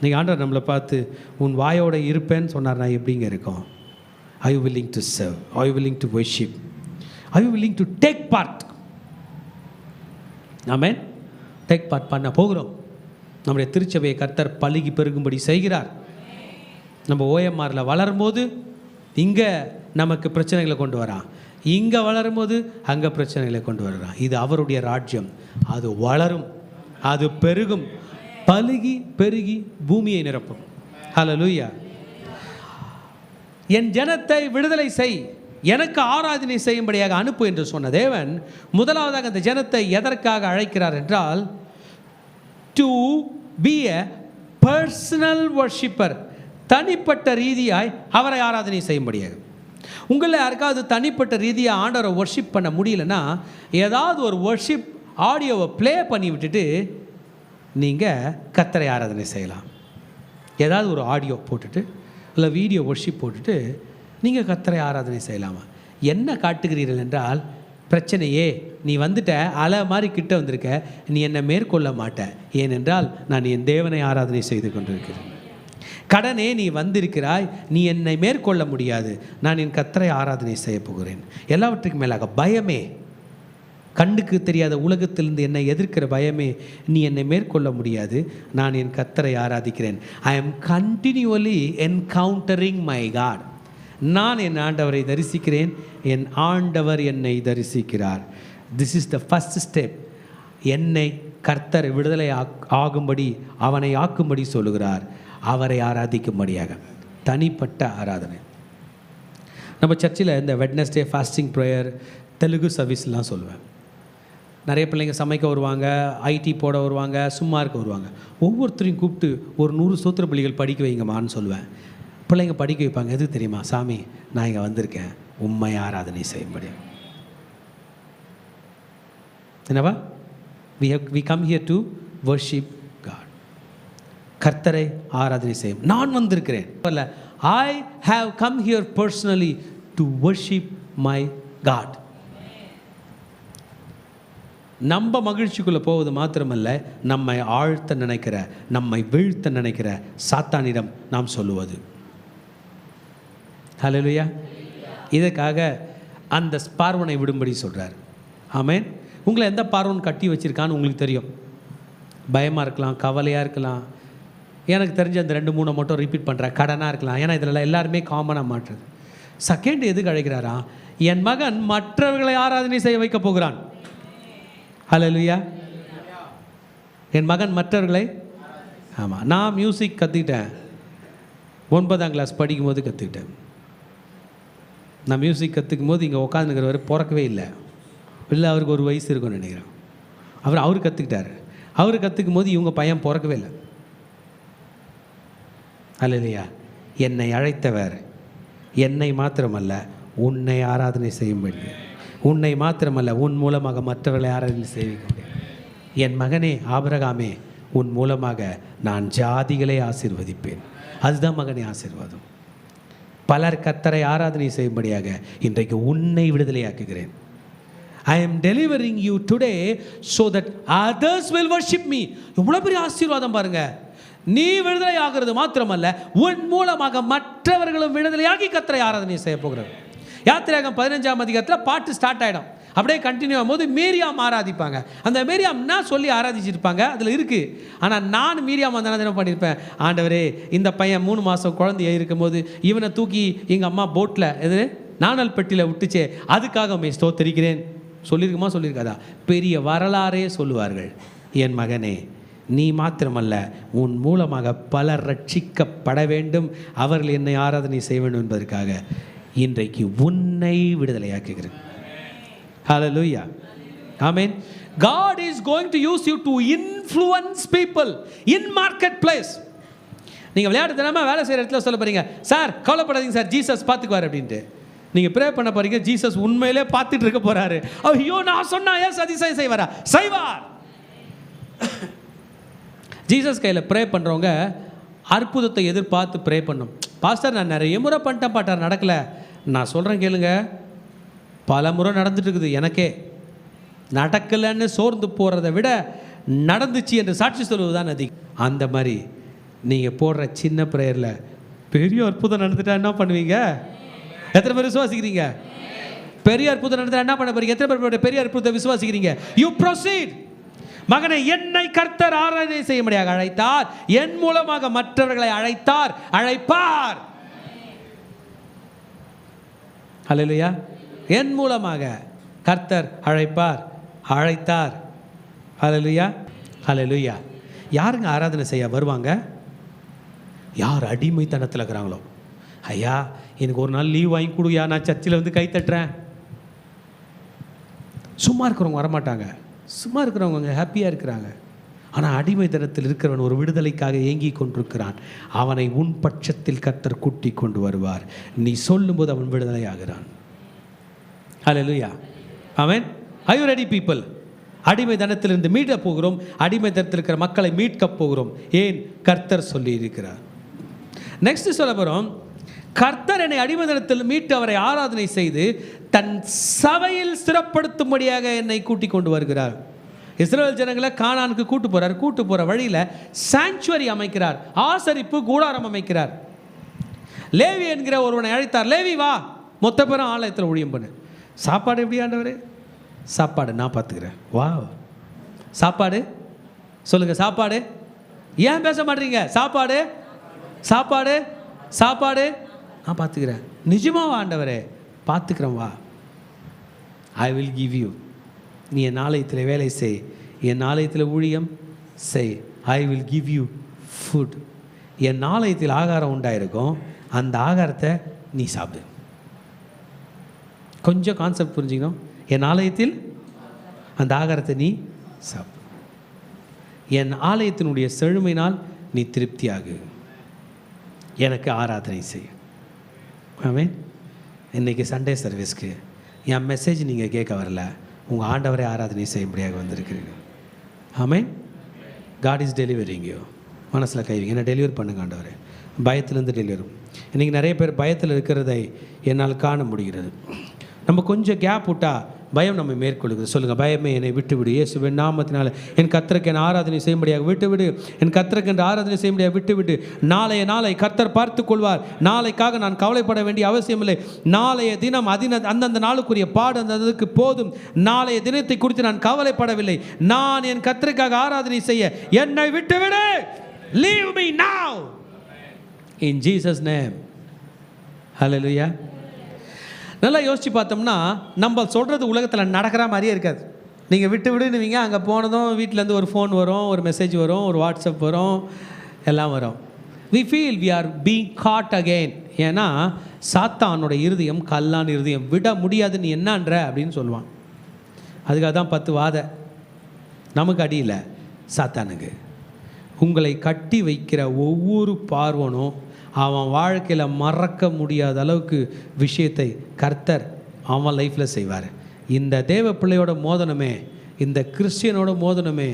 Speaker 1: நீங்கள் ஆண்டவர் நம்மளை பார்த்து உன் வாயோடு இருப்பேன்னு சொன்னார். நான் எப்படிங்க இருக்கோம்? Are you willing to serve? Are you willing to worship? Are you willing to take part? Amen. Take part பண்ண போகிறோம். நம்முடைய திருச்சபையை கர்த்தர் பலுகி பெருகும்படி செய்கிறார். நம்ம ஓஎம்ஆரில் வளரும்போது இங்கே நமக்கு பிரச்சனைகளை கொண்டு வரான், இங்கே வளரும்போது அங்கே பிரச்சனைகளை கொண்டு வர்றான். இது அவருடைய ராஜ்யம். அது வளரும், அது பெருகும், பலுகி பெருகி பூமியை நிரப்பும். ஹல்லேலூயா. என் ஜனத்தை விடுதலை செய், எனக்கு ஆராதனை செய்யும்படியாக அனுப்பு என்று சொன்ன தேவன் முதலாவதாக அந்த ஜனத்தை எதற்காக அழைக்கிறார் என்றால், to be a personal worshipper. தனிப்பட்ட ரீதியாய் அவரை ஆராதனை செய்யும்படியாக. உங்களில் யாருக்காவது தனிப்பட்ட ரீதியாக ஆண்டவரை வர்ஷிப் பண்ண முடியலன்னா, ஏதாவது ஒரு வர்ஷிப் ஆடியோவை ப்ளே பண்ணி விட்டுட்டு நீங்கள் கர்த்தரை ஆராதனை செய்யலாம். ஏதாவது ஒரு ஆடியோ போட்டுட்டு இல்லை வீடியோ வர்ஷிப் போட்டுட்டு நீங்கள் கர்த்தரை ஆராதனை செய்யலாமா? என்ன காட்டுகிறீர்கள் என்றால், பிரச்சனையே நீ வந்துட்ட, அலை மாதிரி கிட்ட வந்திருக்க, நீ என்னை மேற்கொள்ள மாட்ட. ஏனென்றால் நான் என் தேவனை ஆராதனை செய்து கொண்டிருக்கிறேன். கடனே நீ வந்திருக்கிறாய், நீ என்னை மேற்கொள்ள முடியாது, நான் என் கர்த்தரை ஆராதனை செய்ய போகிறேன். எல்லாவற்றுக்கும் மேலாக பயமே, கண்ணுக்கு தெரியாத உலகத்திலிருந்து என்னை எதிர்க்கிற பயமே, நீ என்னை மேற்கொள்ள முடியாது, நான் என் கர்த்தரை ஆராதிக்கிறேன். I am continually encountering my God. நான் என் ஆண்டவரை தரிசிக்கிறேன், என் ஆண்டவர் என்னை தரிசிக்கிறார். This is the first step. என்னை கர்த்தர் விடுதலை ஆகும்படி, அவனை ஆக்கும்படி சொல்லுகிறார். அவரை ஆராதிக்கும்படியாக தனிப்பட்ட ஆராதனை. நம்ம சர்ச்சில் இந்த வெட்னஸ்டே ஃபாஸ்டிங் ப்ரேயர், தெலுங்கு சர்வீஸ்லாம் சொல்லுவேன். நிறைய பிள்ளைங்க சமைக்க வருவாங்க, ஐடி போட வருவாங்க, சும்மா இருக்க வருவாங்க. ஒவ்வொருத்தரையும் கூப்பிட்டு ஒரு 100 ஸ்தோத்திர பலிகள் படிக்க வைங்கம்மான்னு சொல்லுவேன். பிள்ளைங்க படிக்க வைப்பாங்க. எதுக்கு தெரியுமா? சாமி, நான் இங்கே வந்திருக்கேன் உம்மை ஆராதனை செய்யும்படி. என்னவா? we come here to worship God. கர்த்தரை ஆராதனை செய்யும். நான் வந்திருக்கிறேன், I have come here personally to worship my God. நம்ம மகிழ்ச்சிக்குள்ளே போவது மாத்திரமல்ல, நம்மை ஆழ்த்த நினைக்கிற, நம்மை வீழ்த்த நினைக்கிற சாத்தானிடம் நாம் சொல்லுவது. ஹல்லேலூயா. இதற்காக அந்த பார்வனை விடும்படி சொல்கிறார். ஆமென். உங்களை எந்த பார்வன் கட்டி வச்சிருக்கான்னு உங்களுக்கு தெரியும். பயமாக இருக்கலாம், கவலையாக இருக்கலாம். எனக்கு தெரிஞ்ச அந்த 2-3 மட்டும் ரிப்பீட் பண்ணுறேன். கடனாக இருக்கலாம். ஏன்னா இதில் எல்லாருமே காமனாக மாட்டுறது. செகண்ட் எதுக்கு அழைக்கிறாரா? என் மகன் மற்றவர்களை ஆராதனை செய்ய வைக்க போகிறான். ஹல்லேலூயா. என் மகன் மற்றவர்களை, ஆமாம், நான் மியூசிக் கற்றுக்கிட்டேன். 9ஆம் கிளாஸ் படிக்கும்போது கற்றுக்கிட்டேன். நான் மியூசிக் கற்றுக்கும் போது இங்கே உட்காந்துக்கிறவர் பிறக்கவே இல்லை. இல்லை அவருக்கு ஒரு வயசு இருக்கும்னு நினைக்கிறேன். அவர் கற்றுக்கிட்டார். அவர் கற்றுக்கும் போது இவங்க பையன் பிறக்கவே இல்லை. அல்லையா? என்னை அழைத்தவர் என்னை மாத்திரமல்ல உன்னை ஆராதனை செய்யும்படி, உன்னை மாத்திரமல்ல உன் மூலமாக மற்றவர்களை ஆராதனை செய்ய. என் மகனே ஆபிரகாமே, உன் மூலமாக நான் ஜாதிகளை ஆசீர்வதிப்பேன். அதுதான் மகனே ஆசீர்வாதம். பலர் கர்த்தரை ஆராதனை செய்யும்படியாக இன்றைக்கு உன்னை விடுதலையாக்குகிறேன். I am delivering you today so that others will worship me. எவ்வளவு பெரிய ஆசீர்வாதம் பாருங்க. நீ விடுதலை ஆகிறது மாத்திரமல்ல, உன் மூலமாக மற்றவர்களும் விடுதலையாகி கர்த்தரை ஆராதனை செய்ய போகிறார். யாத்திராகமம் 15ஆம் அதிகாரத்தில் பாட்டு ஸ்டார்ட் ஆகிடும். அப்படியே கண்டினியூ ஆகும்போது மீரியாம் ஆராதிப்பாங்க. அந்த மீரியாம்னா சொல்லி ஆராதிச்சிருப்பாங்க, அதில் இருக்குது. ஆனால் நான் மீரியாம் வந்தால் என்ன பண்ணியிருப்பேன், ஆண்டவரே இந்த பையன் 3 மாதம் குழந்தைய இருக்கும்போது இவனை தூக்கி எங்கள் அம்மா போட்டில் எது நாணல் பெட்டியில் விட்டுச்சே, அதுக்காக உம்மை ஸ்தோத்திரிக்கிறேன் சொல்லியிருக்குமா சொல்லியிருக்காதா? பெரிய வரலாறே சொல்லுவார்கள். என் மகனே, நீ மாத்திரமல்ல உன் மூலமாக பலர் ரட்சிக்கப்பட வேண்டும், அவர்கள் என்னை ஆராதனை செய்ய வேண்டும் என்பதற்காக இன்றைக்கு உன்னை விடுதலையாக்குகிறேன். Hallelujah. Amen. God is going to use you to influence people in marketplace. நீங்கள் விளையாட்டு தினமாக வேலை செய்கிற இடத்துல சொல்ல போகிறீங்க, சார் கவலைப்படாதீங்க சார், ஜீசஸ் பார்த்துக்குவார் அப்படின்ட்டு. நீங்கள் ப்ரே பண்ண போகிறீங்க, ஜீசஸ் உண்மையிலே பார்த்துட்டு இருக்க போகிறாரு. ஐயோ நான் சொன்னா ஏன் அதிசயம் செய்வாரா? செய்வார். ஜீசஸ் கையில் ப்ரே பண்ணுறவங்க அற்புதத்தை எதிர்பார்த்து ப்ரே பண்ணும். பாஸ்டர் நான் நிறைய முறை பண்ணிட்டேன் பாட்டார், நடக்கலை. நான் சொல்கிறேன் கேளுங்க, பல முறை நடந்துட்டு இருக்குது. எனக்கே நடக்கலைன்னு சோர்ந்து போகிறத விட நடந்துச்சு என்று சாட்சி சொல்வது தான் அதிகம். அந்த மாதிரி நீங்கள் போடுற சின்ன ப்ரேயரில் பெரிய அற்புதம் நடந்துட்டா என்ன பண்ணுவீங்க? எத்தனை பேர் விசுவாசிக்கிறீங்க? பெரிய அற்புதம் நடந்துட்டா என்ன பண்ண போறீங்க? எத்தனை பேர் பெரிய அற்புதத்தை விசுவாசிக்கிறீங்க? You proceed. மகனை, என்னை கர்த்தர் ஆராதனை செய்யும்படியாக அழைத்தார், என் மூலமாக மற்றவர்களை அழைத்தார், அழைப்பார். ஹல்லேலூயா. என் மூலமாக கர்த்தர் அழைப்பார், அழைத்தார். ஹல்லேலூயா, ஹல்லேலூயா. யாருங்க ஆராதனை செய்ய வருவாங்க? யார் அடிமைத்தனத்தில் இருக்கிறாங்களோ. ஐயா எனக்கு ஒரு நாள் லீவ் வாங்கி கொடுயா, நான் சர்ச்சில் வந்து கை தட்டுறேன். சும்மா இருக்கிறவங்க வரமாட்டாங்க. சும்மா இருக்கிறவங்க ஹாப்பியாக இருக்கிறாங்க. ஆனால் அடிமைத்தனத்தில் இருக்கிறவன் ஒரு விடுதலைக்காக ஏங்கி கொண்டிருக்கிறான். அவனை உன் பட்சத்தில் கர்த்தர் கூட்டி கொண்டு வருவார். நீ சொல்லும்போது அவன் விடுதலை ஆகிறான். ஹல்லேலூயா. ஆமென். Are you ready people? அடிமைத்தனத்திலிருந்து மீட்க போகிறோம். அடிமைத்தனத்தில் இருக்கிற மக்களை மீட்க போகிறோம். ஏன்? கர்த்தர் சொல்லி இருக்கிறார். நெக்ஸ்ட் சொல்ல போகிறோம், கர்த்தர் என்னை அடிமைத்தனத்தில் மீட்டு அவரை ஆராதனை செய்து தன் சபையில் ஸ்திரப்படுத்தும்படியாக என்னை கூட்டி கொண்டு வருகிறார். இஸ்ரவேல் ஜனங்களை கானானுக்கு கூட்டு போகிறார். கூட்டு போகிற வழியில் சாங்சுவரி அமைக்கிறார், ஆசரிப்பு கூடாரம் அமைக்கிறார். லேவி என்கிற ஒருவனை அழைத்தார். லேவி வா, மொத்த பேரும் ஆலயத்தில் ஊழியம் பண்ணு. சாப்பாடு எப்படி ஆண்டவரே? சாப்பாடு நான் பார்த்துக்கிறேன். வா, சாப்பாடு சொல்லுங்கள். சாப்பாடு ஏன் பேச மாட்டீங்க? சாப்பாடு சாப்பாடு சாப்பாடு நான் பார்த்துக்கிறேன். நிஜமாக ஆண்டவரே பார்த்துக்கிறேன், வா. I will give you. நீ என் ஆலயத்தில் வேலை செய், என் ஆலயத்தில் ஊழியம் செய். I will give you food. என் ஆலயத்தில் ஆகாரம் உண்டாயிருக்கும், அந்த ஆகாரத்தை நீ சாப்பிடு. கொஞ்சம் கான்செப்ட் புரிஞ்சுக்கணும். என் ஆலயத்தில் அந்த ஆகாரத்தை நீ சாப்பிடு. என் ஆலயத்தினுடைய செழுமையினால் நீ திருப்தியாகு. எனக்கு ஆராதனை செய். ஆமென். இன்றைக்கி சண்டே சர்வீஸ்க்கு என் மெசேஜ் நீங்கள் கேட்க வரல, உங்கள் ஆண்டவரை ஆராதனை செய்யும்படியாக வந்திருக்கிறீங்க. ஆமென். God is delivering you. மனசில் கைவிங்க, என்னை டெலிவர் பண்ணுங்க ஆண்டவரே. பயத்திலேருந்து டெலிவரும். இன்றைக்கி நிறைய பேர் பயத்தில் இருக்கிறதை என்னால் காண முடிகிறது. நம்ம கொஞ்சம் கேப் விட்டால் பயம் நம்மை மேற்கொள்ளுகிறது. சொல்லுங்கள், பயமே என்னை விட்டுவிடு, இயேசுவின் நாமத்தினால என் கர்த்தருக்கு என் ஆராதனை செய்யும்படியாக விட்டுவிடு, என் கர்த்தருக்கு என்ற ஆராதனை செய்யும்படியாக விட்டுவிடு. நாளை கர்த்தர் பார்த்து கொள்வார். நாளைக்காக நான் கவலைப்பட வேண்டிய அவசியமில்லை. நாளைய தினம் அந்தந்த நாளுக்குரிய பாடு அந்ததுக்கு போதும். நாளைய தினத்தை குறித்து நான் கவலைப்படவில்லை. நான் என் கர்த்தருக்காக ஆராதனை செய்ய என்னை விட்டுவிடு. Leave me now in Jesus name. Hallelujah. நல்லா யோசித்து பார்த்தோம்னா நம்ம சொல்கிறது உலகத்தில் நடக்கிற மாதிரியே இருக்காது. நீங்கள் விட்டு விடுனுவீங்க, அங்கே போனதும் வீட்டிலேருந்து ஒரு ஃபோன் வரும், ஒரு மெசேஜ் வரும், ஒரு வாட்ஸ்அப் வரும், எல்லாம் வரும். we feel we are being caught again. ஏன்னா சாத்தானோட இருதயம் கல்லான இருதயம், விட முடியாது, நீ என்னன்ற அப்படின்னு சொல்லுவான். அதுக்காக தான் 10 வாதை. நமக்கு அடியில் சாத்தானுக்கு. உங்களை கட்டி வைக்கிற ஒவ்வொரு பார்வனும் அவன் வாழ்க்கையில் மறக்க முடியாத அளவுக்கு விஷயத்தை கர்த்தர் அவன் லைஃப்பில் செய்வார். இந்த தேவ பிள்ளையோட மோதனமே, இந்த கிறிஸ்டியனோட மோதனமே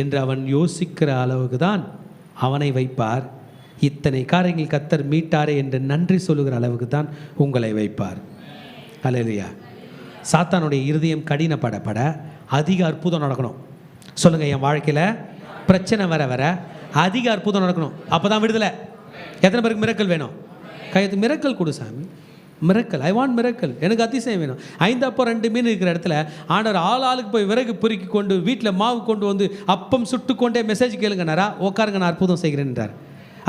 Speaker 1: என்று அவன் யோசிக்கிற அளவுக்கு தான் அவனை வைப்பார். இத்தனை காரியங்கள் கர்த்தர் மீட்டாரே என்று நன்றி சொல்லுகிற அளவுக்கு தான் உங்களை வைப்பார். அல்லேலூயா. சாத்தானுடைய இருதயம் கடினப்படப்பட அதிக அற்புதம் நடக்கணும். சொல்லுங்கள், என் வாழ்க்கையில் பிரச்சனை வர வர அதிக அற்புதம் நடக்கணும். அப்போ தான் விடுதலை. எத்தனை பேருக்கு மிரக்கல் வேணும்? கையத்து மிரக்கல் கொடு சாமி. Miracle, I want miracle. எனக்கு அதிசயம் வேணும். 5 அப்பம் 2 மீன் இருக்கிற இடத்துல ஆண்டவர் ஆளுக்கு போய் விறகு பொறுக்கி கொண்டு வீட்டில் மாவு கொண்டு வந்து அப்பம் சுட்டு கொண்டே மெசேஜ் கேளுங்கனாரா, உட்காருங்க நான் அற்புதம் செய்கிறேன்றார்.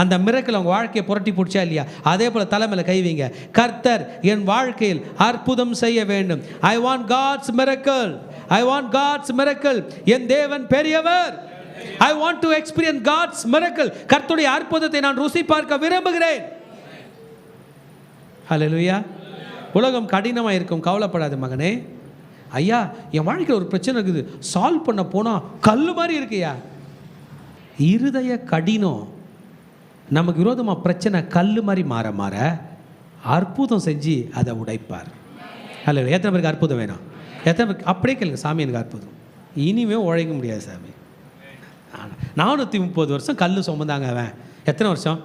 Speaker 1: அந்த மிரக்கல் அவங்க வாழ்க்கையை புரட்டி பிடிச்சா இல்லையா? அதே போல் தலைமையில் கைவிங்க. கர்த்தர் என் வாழ்க்கையில் அற்புதம் செய்ய வேண்டும். I want God's miracle. I want God's miracle. என் தேவன் பெரியவர். I want to experience God's miracle. கர்த்தருடைய அற்புதத்தை நான் ருசி பார்க்க விரும்புகிறேன். ஹல்லேலூயா. உலகம் கடினமாக இருக்கும், கவலைப்படாத மகனே. ஐயா, என் வாழ்க்கையில் ஒரு பிரச்சனை இருக்குது, சால்வ் பண்ண போனால் கல் மாதிரி இருக்குயா. இருதய கடினம் நமக்கு விரோதமாக பிரச்சனை கல் மாதிரி மாற மாற அற்புதம் செஞ்சு அதை உடைப்பார். ஹல்லேலூயா. எத்தனை பேருக்கு அற்புதம் வேணும்? எத்தனை பேருக்கு அப்படியே கேளுங்க, சாமி எனக்கு அற்புதம். இனிமே உழைக்க முடியாது சாமி. 430 வருஷம் கல் சுமந்தாங்க. அவன் எத்தனை வருஷம்?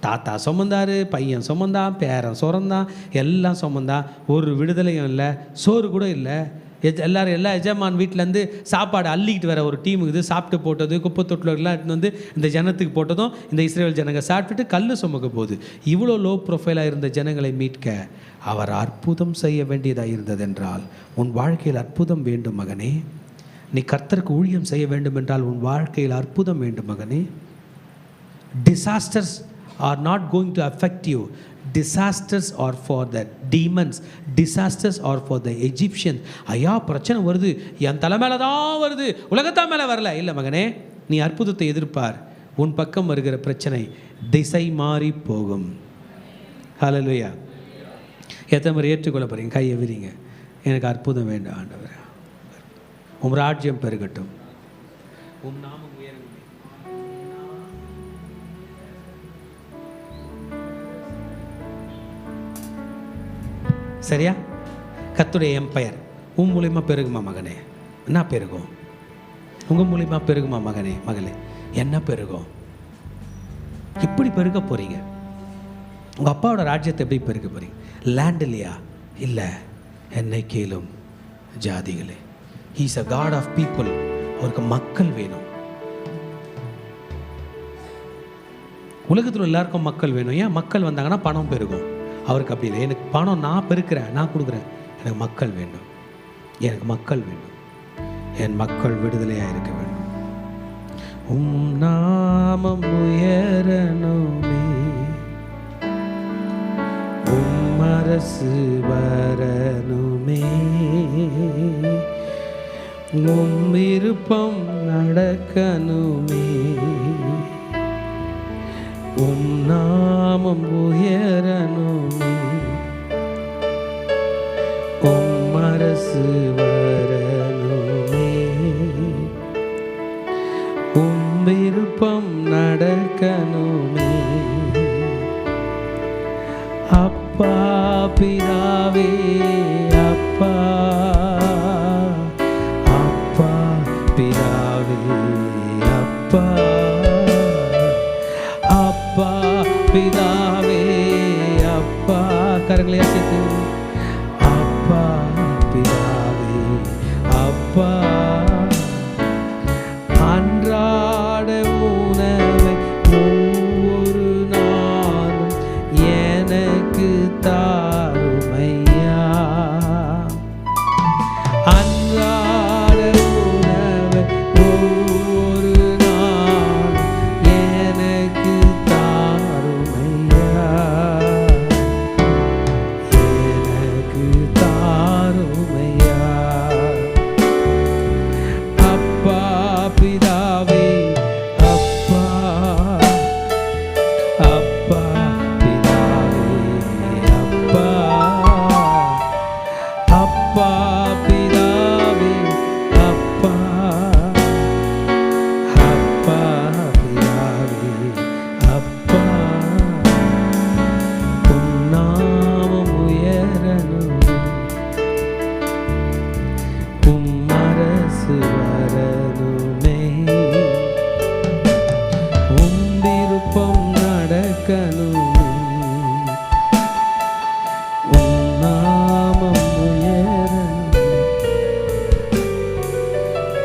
Speaker 1: தாத்தா சுமந்தார், பையன் சுமந்தான், பேரன் சுரந்தான், எல்லாம் சுமந்தான். ஒரு விடுதலையும் இல்லை, சோறு கூட இல்லை. எல்லாரும் எல்லா எஜமான் வீட்டிலேருந்து சாப்பாடு அள்ளிக்கிட்டு வர ஒரு டீம் இது. சாப்பிட்டு போட்டது குப்பை தொட்டிலெல்லாம் எடுத்து வந்து இந்த ஜனத்துக்கு போட்டதும் இந்த இஸ்ரேல் ஜனங்க சாப்பிட்டுட்டு கல் சுமக்க போகுது. இவ்வளோ லோ ப்ரொஃபைலாக இருந்த ஜனங்களை மீட்க அவர் அற்புதம் செய்ய வேண்டியதாக இருந்ததென்றால், உன் வாழ்க்கையில் அற்புதம் வேண்டும் மகனே. நீ கர்த்தருக்கு ஊழியம் செய்ய வேண்டும் என்றால் உன் வாழ்க்கையில் அற்புதம் வேண்டும் மகனே. Disasters are not going to affect you. Disasters are for the demons. Disasters are for the Egyptians. ஐயா பிரச்சனை வருது, என் தலை மேலே தான் வருது, உலகத்தா மேலே வரல. இல்லை மகனே, நீ அற்புதத்தை எதிர்ப்பார். உன் பக்கம் வருகிற பிரச்சனை திசை மாறி போகும். ஹல்லேலூயா. எத்தனை பேர் ஏற்றுக்கொள்ள போறீங்க? கையை விரிங்க. எனக்கு அற்புதம் வேண்டும் ஆண்டவரே. உம் ராஜ்யம் பெருகட்டும், உம் நாமம் உயரட்டும். சரியா? கர்த்தருடைய எம்பயர் உன் மூலியமா பெருகுமா மகனே? என்ன பெருகும்? உங்க மூலியமா பெருகுமா மகனே மகளே? என்ன பெருகும்? எப்படி பெருக போறீங்க? உங்க அப்பாவோட ராஜ்யத்தை எப்படி பெருக போறீங்க? லேண்ட் இல்லையா? இல்லை, என்னை கேளும் ஜாதிகளே. He is a God of people. அவருக்கு மக்கள் வேணும். உலகத்தில் எல்லாருக்கும் மக்கள் வேணும். ஏன்? மக்கள் வந்தாங்கன்னா பணம் பெருகும். அவருக்கு அப்படி இல்லை. எனக்கு பணம் நான் பெருக்கிறேன், நான் கொடுக்குறேன். எனக்கு மக்கள் வேண்டும். எனக்கு மக்கள் வேண்டும். என் மக்கள் விடுதலையாக இருக்க வேண்டும். உம் நாமம் உயரணுமே, உம் அரசு வரணுமே, உம் விருப்பம் நடக்கணுமே, உம் நாமம் உயரணுமே, உம் அரசு வரணுமே, உம் விருப்பம் நடக்கணுமே. அப்பா பிதாவே, அப்பா பிதாவே, அப்பா அப்பா பிதாவே, அப்பா. கரங்களை அசைத்து அப்பா பிதாவே, அப்பா. அன்றாட உணவை ஒவ்வொரு நாளும் எனக்கு தாருமையா. அன்றாட உணவை ஒவ்வொரு நாளும் எனக்கு தாருமையா, எனக்கு தாருமையா. அப்பா பிதாவே,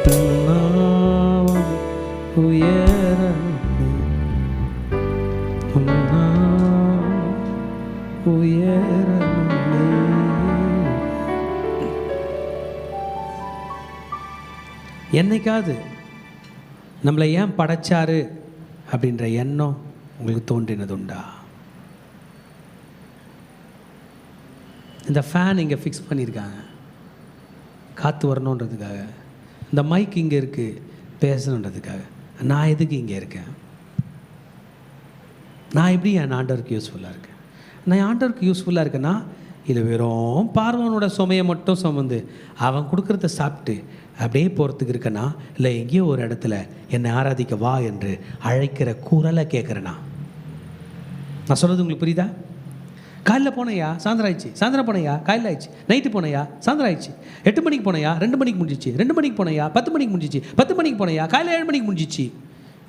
Speaker 1: நாமம் உயரணுமே, உம் நாமம் உயரணுமே. என்னைக்காவது நம்மளை ஏன் படைச்சாரு அப்படின்ற எண்ணம் உங்களுக்கு தோன்றினதுண்டா? இந்த ஃபேன் இங்கே ஃபிக்ஸ் பண்ணியிருக்காங்க காற்று வரணுன்றதுக்காக, இந்த மைக் இங்கே இருக்குது பேசணுன்றதுக்காக. நான் எதுக்கு இங்கே இருக்கேன்? நான் எப்படி என் ஆண்டவருக்கு யூஸ்ஃபுல்லாக இருக்கேன்? நான் ஆண்டவருக்கு யூஸ்ஃபுல்லாக இருக்கேன்னா இல்லை வெறும் பார்வனோட சுமையை மட்டும் சுமந்து அவன் கொடுக்குறத சாப்பிட்டு அப்படியே போகிறதுக்கு இருக்கேன்னா, இல்லை எங்கேயோ ஒரு இடத்துல என்னை ஆராதிக்க வா என்று அழைக்கிற குரலை கேட்குறேன்னா? நான் சொல்கிறது உங்களுக்கு புரியுதா? காலையில் போனையா சாயந்தரம் ஆயிடுச்சு, சாயந்தரம் போனையா காலையில் ஆயிடுச்சு, நைட்டு போனையா சாயந்தரம் ஆயிடுச்சு, 8 மணிக்கு போனையா 2 மணிக்கு முடிஞ்சிச்சு, 2 மணிக்கு போனையா 10 மணிக்கு முடிஞ்சிச்சு, 10 மணிக்கு போனையா காலையில் 7 மணிக்கு முடிஞ்சிச்சு.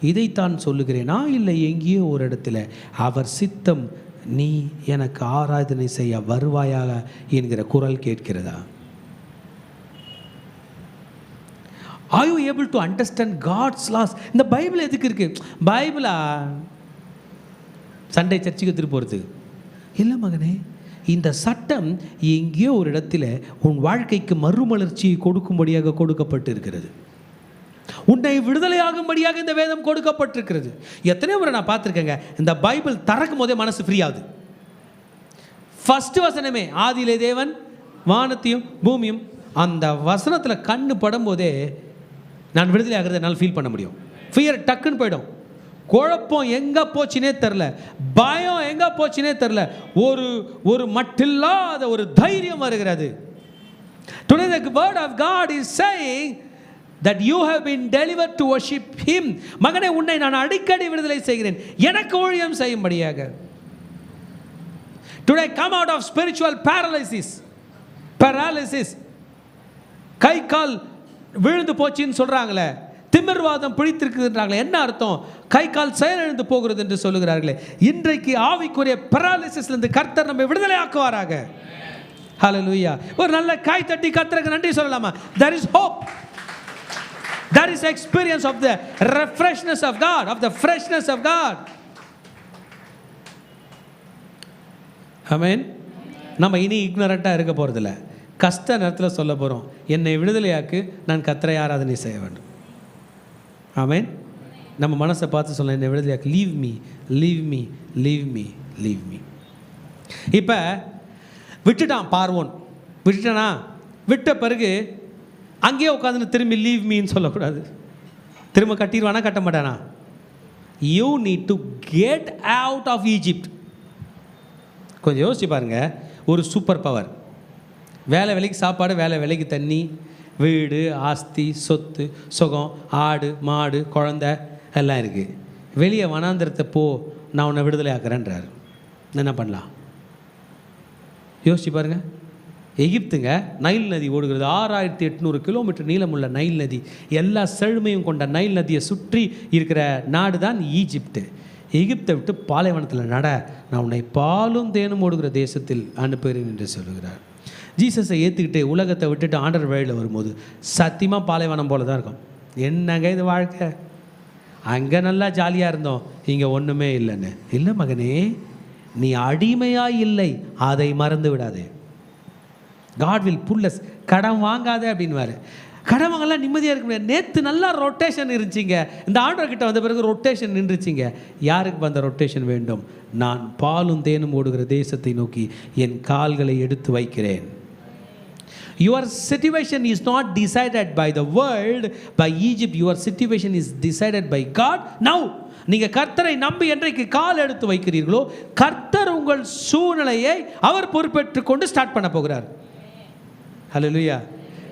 Speaker 1: இதைத்தான் சொல்லுகிறேனா? இல்லை எங்கேயோ ஒரு இடத்துல அவர் சித்தம் நீ எனக்கு ஆராதனை செய்ய வருவாயாக என்கிற குரல் கேட்கிறதா? Are you able to understand God's laws? இந்த பைபிள் எதுக்கு இருக்கு? பைபிளா சண்டே சர்ச்சுக்கு திருப்பி போகிறது இல்லை மகனே. இந்த சட்டம் எங்கேயோ ஒரு இடத்துல உன் வாழ்க்கைக்கு மறுமலர்ச்சியை கொடுக்கும்படியாக கொடுக்கப்பட்டு இருக்கிறது. உன்னை விடுதலையாகும்படியாக இந்த வேதம் கொடுக்கப்பட்டிருக்கிறது. எத்தனையோ முறை நான் பார்த்துருக்கேங்க, இந்த பைபிள் திறக்கும் போதே மனசு ஃப்ரீ ஆகுது. ஃபர்ஸ்ட் வசனமே ஆதியிலே தேவன் வானத்தையும் பூமியும், அந்த வசனத்தில் கண்ணு படும் போதே நான் விடுதலை ஆகிறத என்னால் ஃபீல் பண்ண முடியும். ஃபியர் டக்குன்னு போயிடும். குழப்பம் எங்கே போச்சுனே தெரில, பயம் எங்கே போச்சுனே தெரில, ஒரு மட்டில்லாத ஒரு தைரியம் வருகிறது. Today the word of God is saying that you have been delivered to worship him. மகனே, உன்னை நான் அடிக்கடி விடுதலை செய்கிறேன் எனக்கு ஊழியம் செய்யும்படியாக. Today come out of spiritual paralysis. கை கால் விழுந்து போச்சுன்னு சொல்றாங்களே, திமிர்வாதம் பிடித்திருக்குன்றாங்களே, என்ன அர்த்தம்? கை கால் செயலிழந்து போகிறது என்று சொல்லுகிறார்களே. இன்றைக்கு ஆவிக்குரிய பெராலிசிஸ்ல இருந்து கர்த்தர் நம்மை விடுதலை ஆக்குவாராக. ஹல்லேலூயா. ஒரு நல்ல கை தட்டி கர்த்தருக்கு நன்றி சொல்லலாமா? There is hope. That is experience of the refreshness of God, of the freshness of God. ஆமென். நம்ம இனி இக்னரண்ட்டாக இருக்க போகிறதில்ல. கஷ்ட நேரத்தில் சொல்ல போகிறோம், என்னை விடுதலையாக்கு, நான் கர்த்தரை ஆராதனை செய்ய வேண்டும். ஆமென். நம்ம மனசை பார்த்து சொல்ல, என்னை விடுதலையாக்கு, leave me leave me leave me leave me. இப்போ விட்டுட்டான் பார்வோன், விட்டுட்டானா? விட்ட பிறகு அங்கேயே உட்காந்து திரும்பி லீவ் மீன்னு சொல்லக்கூடாது. திரும்ப கட்டிடுவானா கட்ட மாட்டானா? You need to get out of Egypt. கொஞ்சம் யோசிச்சு பாருங்க. ஒரு சூப்பர் பவர், வேலை வேலைக்கு சாப்பாடு, வேலை வேலைக்கு தண்ணி, வீடு, ஆஸ்தி, சொத்து, சுகம், ஆடு மாடு குழந்தை எல்லாம் இருக்குது. வெளியே வனாந்திரத்தை போ, நான் உன்னை விடுதலை ஆக்குறேன்றார். என்ன பண்ணலாம்? யோசிச்சு பாருங்க. எகிப்துங்க, நைல் நதி ஓடுகிறது. 6800 கிலோமீட்டர் நீளமுள்ள நைல் நதி, எல்லா செழுமையும் கொண்ட நைல் நதியை சுற்றி இருக்கிற நாடு தான் ஈஜிப்டு. எகிப்தை விட்டு பாலைவனத்தில் நட, நான் உன்னை பாலும் தேனும் ஓடுகிற தேசத்தில் அனுப்புகிறேன் என்று சொல்லுகிறார். ஜீசஸை ஏற்றுக்கிட்டு உலகத்தை விட்டுட்டு ஆண்டவர் வழியில் வரும்போது சத்தியமாக பாலைவனம் போல தான் இருக்கும். என்னங்க இது வாழ்க்கை, அங்கே நல்லா ஜாலியாக இருந்தோம், இங்கே ஒன்றுமே இல்லைன்னு. இல்லை மகனே, நீ அடிமையாக இல்லை, அதை மறந்து விடாதே. God will pull us. கடன் வாங்காத அப்படின்வாரு. கடன் வாங்கலாம் நிம்மதியாக இருக்க முடியாது. நேற்று நல்லா ரொட்டேஷன் இருந்துச்சிங்க, இந்த ஆண்டவர்கிட்ட வந்த பிறகு ரொட்டேஷன் நின்றுச்சிங்க. யாருக்கு வந்த ரொட்டேஷன் வேண்டும்? நான் பாலும் தேனும் ஓடுகிற தேசத்தை நோக்கி என் கால்களை எடுத்து வைக்கிறேன். Your situation is not decided by the world, by Egypt. Your situation is decided by God now. நீங்க கர்த்தரை நம்பி என்றைக்கு கால் எடுத்து வைக்கிறீர்களோ, கர்த்தர் உங்கள் சூழ்நிலையை அவர் பொறுப்பேற்றுக் கொண்டு ஸ்டார்ட் பண்ண போகிறார். ஹல்லேலூயா.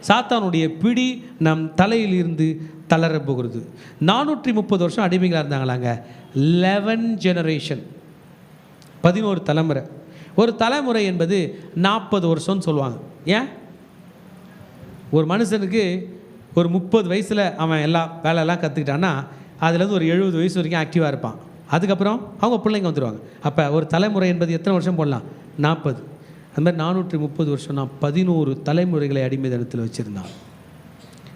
Speaker 1: சாத்தானுடைய பிடி நம் தலையில் இருந்து தளர போகிறது. 430 வருஷம் அடிமைகளாக இருந்தாங்களாங்க. 11 ஜெனரேஷன், 11 தலைமுறை. ஒரு தலைமுறை என்பது 40 வருஷம்னு சொல்லுவாங்க. ஏன்? ஒரு மனுஷனுக்கு ஒரு 30 வயசில் அவன் எல்லா வேலையெல்லாம் கற்றுக்கிட்டான்னா, அதுலேருந்து ஒரு 70 வயசு வரைக்கும் ஆக்டிவாக இருப்பான். அதுக்கப்புறம் அவங்க பிள்ளைங்க வந்துடுவாங்க. அப்போ ஒரு தலைமுறை என்பது எத்தனை வருஷம் போடலாம்? 40. அது மாதிரி 430 வருஷம் நான் 11 தலைமுறைகளை அடிமைதனத்தில் வச்சுருந்தான்.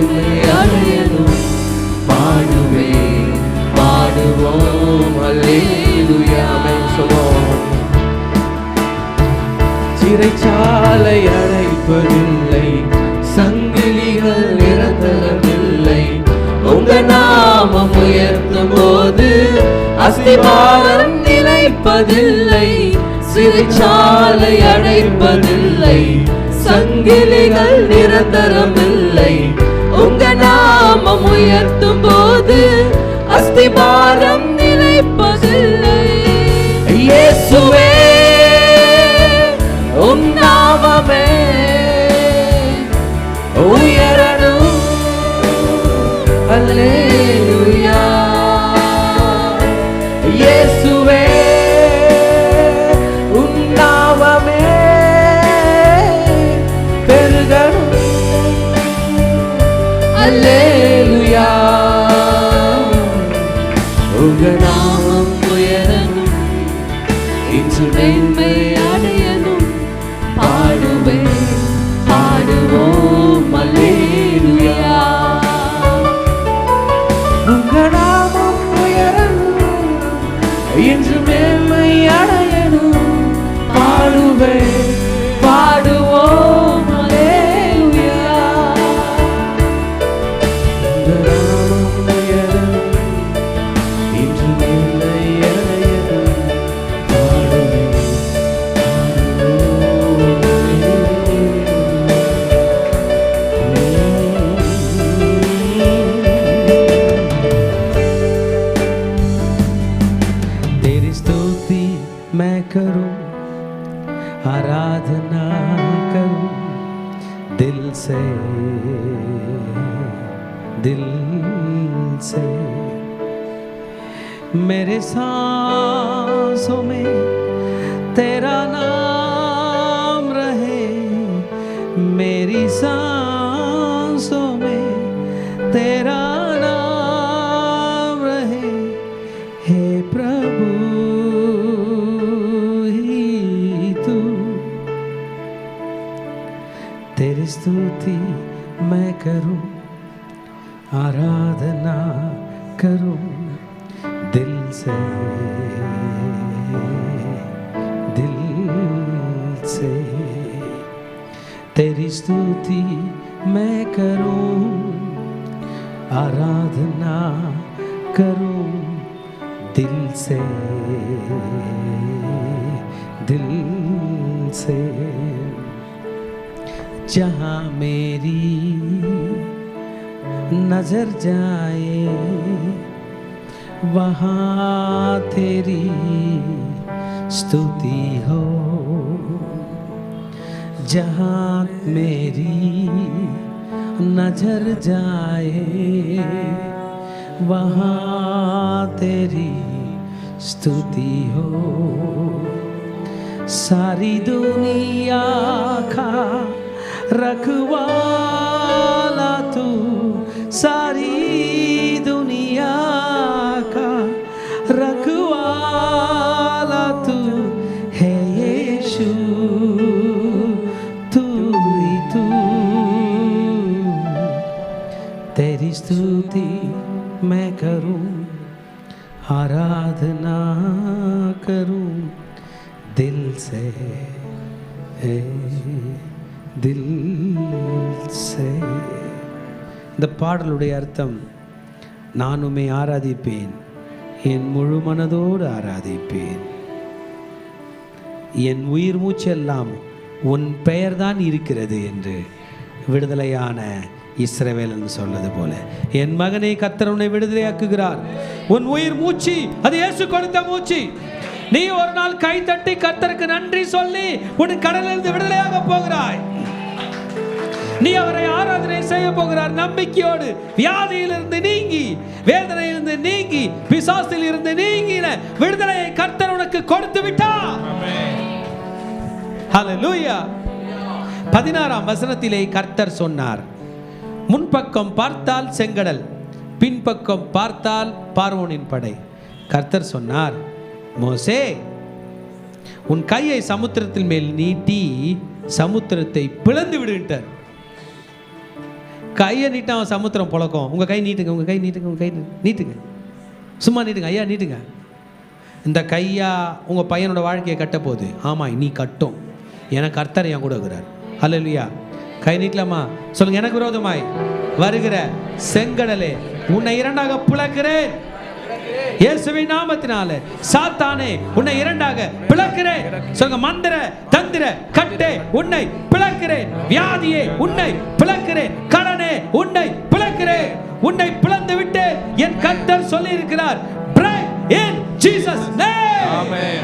Speaker 2: மேன்மை அடையணும். பாடுவேன், பாடுவோம் அல்லேலூயா. ஆமென் சொல்லுவோம். சிறைச்சாலை அடைப்பதில்லை, சங்கிலிகள் நிரந்தரமில்லை. உங்க நாமம் உயர்த்தும் போது அஸ்திபாரம் நிலைப்பதில்லை. சிறைச்சாலை அடைப்பதில்லை, சங்கிலிகள் நிரந்தரமில்லை. உங்க நாமம் உயர்த்தும் போது அஸ்திபாரம் நிலைப்பதில்லை. இயேசுவே உம் நாமமே உயரணும். அல்லேலூயா. இயேசுவே உம் நாமமே பெருகணும். அல்லேலூயா. உங்க நாமம் உயரணும், இன்று மேன்மை அடையணும். பாடுவேன், பாடுவோம் அல்லேலூயா. உங்க நாமம் உயரணும், இன்று மேன்மை அடையணும். பாடுவேன், பாடுவோம் அல்லேலூயா. உங்க நாமம் உயரணும், இன்று மேன்மை அடையணும். பாடுவேன்,
Speaker 1: तेरी स्तुति मैं करूं, आराधना करूं दिल से, दिल से। मेरे सांसों में तेरा नाम रहे, मेरी सांसों में तेरा नाम रहे। हे प्रभु ही तू, तेरी स्तुति मैं करूं, आराधना करूं दिल से, दिल से। तेरी स्तुति मैं करूं, आराधना करूं दिल से, दिल से। जहाँ मेरी नजर जाए वहाँ तेरी स्तुति हो। जहाँ मेरी नजर जाए वहाँ तेरी स्तुति हो। सारी दुनिया का रखवाला तू, सारी दुनिया का रखवाला तू है यीशु, तू ही तू। तेरी स्तुति मैं करूं, आराधना करूं दिल से, दिल से। இந்த பாடலுடைய அர்த்தம், நான் உம்மை ஆராதிப்பேன், என் முழு மனதோடு ஆராதிப்பேன், என் உயிர் மூச்செல்லாம் உன் பெயர்தான் இருக்கிறது என்று விடுதலையான இஸ்ரவேலன் சொன்னது போல, என் மகனை கர்த்தர் உன்னை விடுதலையாக்குகிறார். உன் உயிர் மூச்சு அது இயேசு கொடுத்த மூச்சு. நீ ஒரு நாள் கை தட்டி கர்த்தருக்கு நன்றி சொல்லி உன் கடலிலிருந்து விடுதலையாக போகிறாய். நீ அவரை ஆராதனை செய்ய போகிறார் நம்பிக்கையோடு. வியாதியிலிருந்து நீங்கி, வேதனையிலிருந்து நீங்கி, பிசாசில் இருந்து நீங்கின விடுதலையை கர்த்தர் உனக்கு கொடுத்து விட்டார். ஹல்லேலூயா. 16ஆம் வசனத்திலே கர்த்தர் சொன்னார், முன்பக்கம் பார்த்தால் செங்கடல், பின்பக்கம் பார்த்தால் பார்வோனின் படை. கர்த்தர் சொன்னார், மோசே உன் கையை சமுத்திரத்தின் மேல் நீட்டி சமுத்திரத்தை பிளந்து விடுகின்றார். கையை நீட்ட அவன் சமுத்திரம் புழக்கம். உங்கள் கை நீட்டுங்க, உங்கள் கை நீட்டுங்க, உங்கள் கை நீட்டுங்க, சும்மா நீட்டுங்க, ஐயா நீட்டுங்க. இந்த கையா உங்கள் பையனோட வாழ்க்கையை கட்ட போகுது. ஆமாம், நீ கட்டும். எனக்கு கர்த்தர் என் கூட இருக்கிறார். அல்லேலூயா. கை நீட்டலாமா? சொல்லுங்க. எனக்கு விரோதமாய் வருகிற செங்கடலே உன்னை இரண்டாக பிளக்கிறேன். இயேசுவின் நாமத்தினாலே சாத்தானே உன்னை இரண்டாக பிளக்கிறேன். சொல்லுங்க. மந்திர தந்திர கட்டே உன்னை பிளக்கிறேன். வியாதியே உன்னை பிளக்கிறேன். கடனே உன்னை பிளக்கிறேன். உன்னை பிளந்து விட்டு என் கர்த்தர் சொல்லி இருக்கிறார். Break in Jesus name. Amen.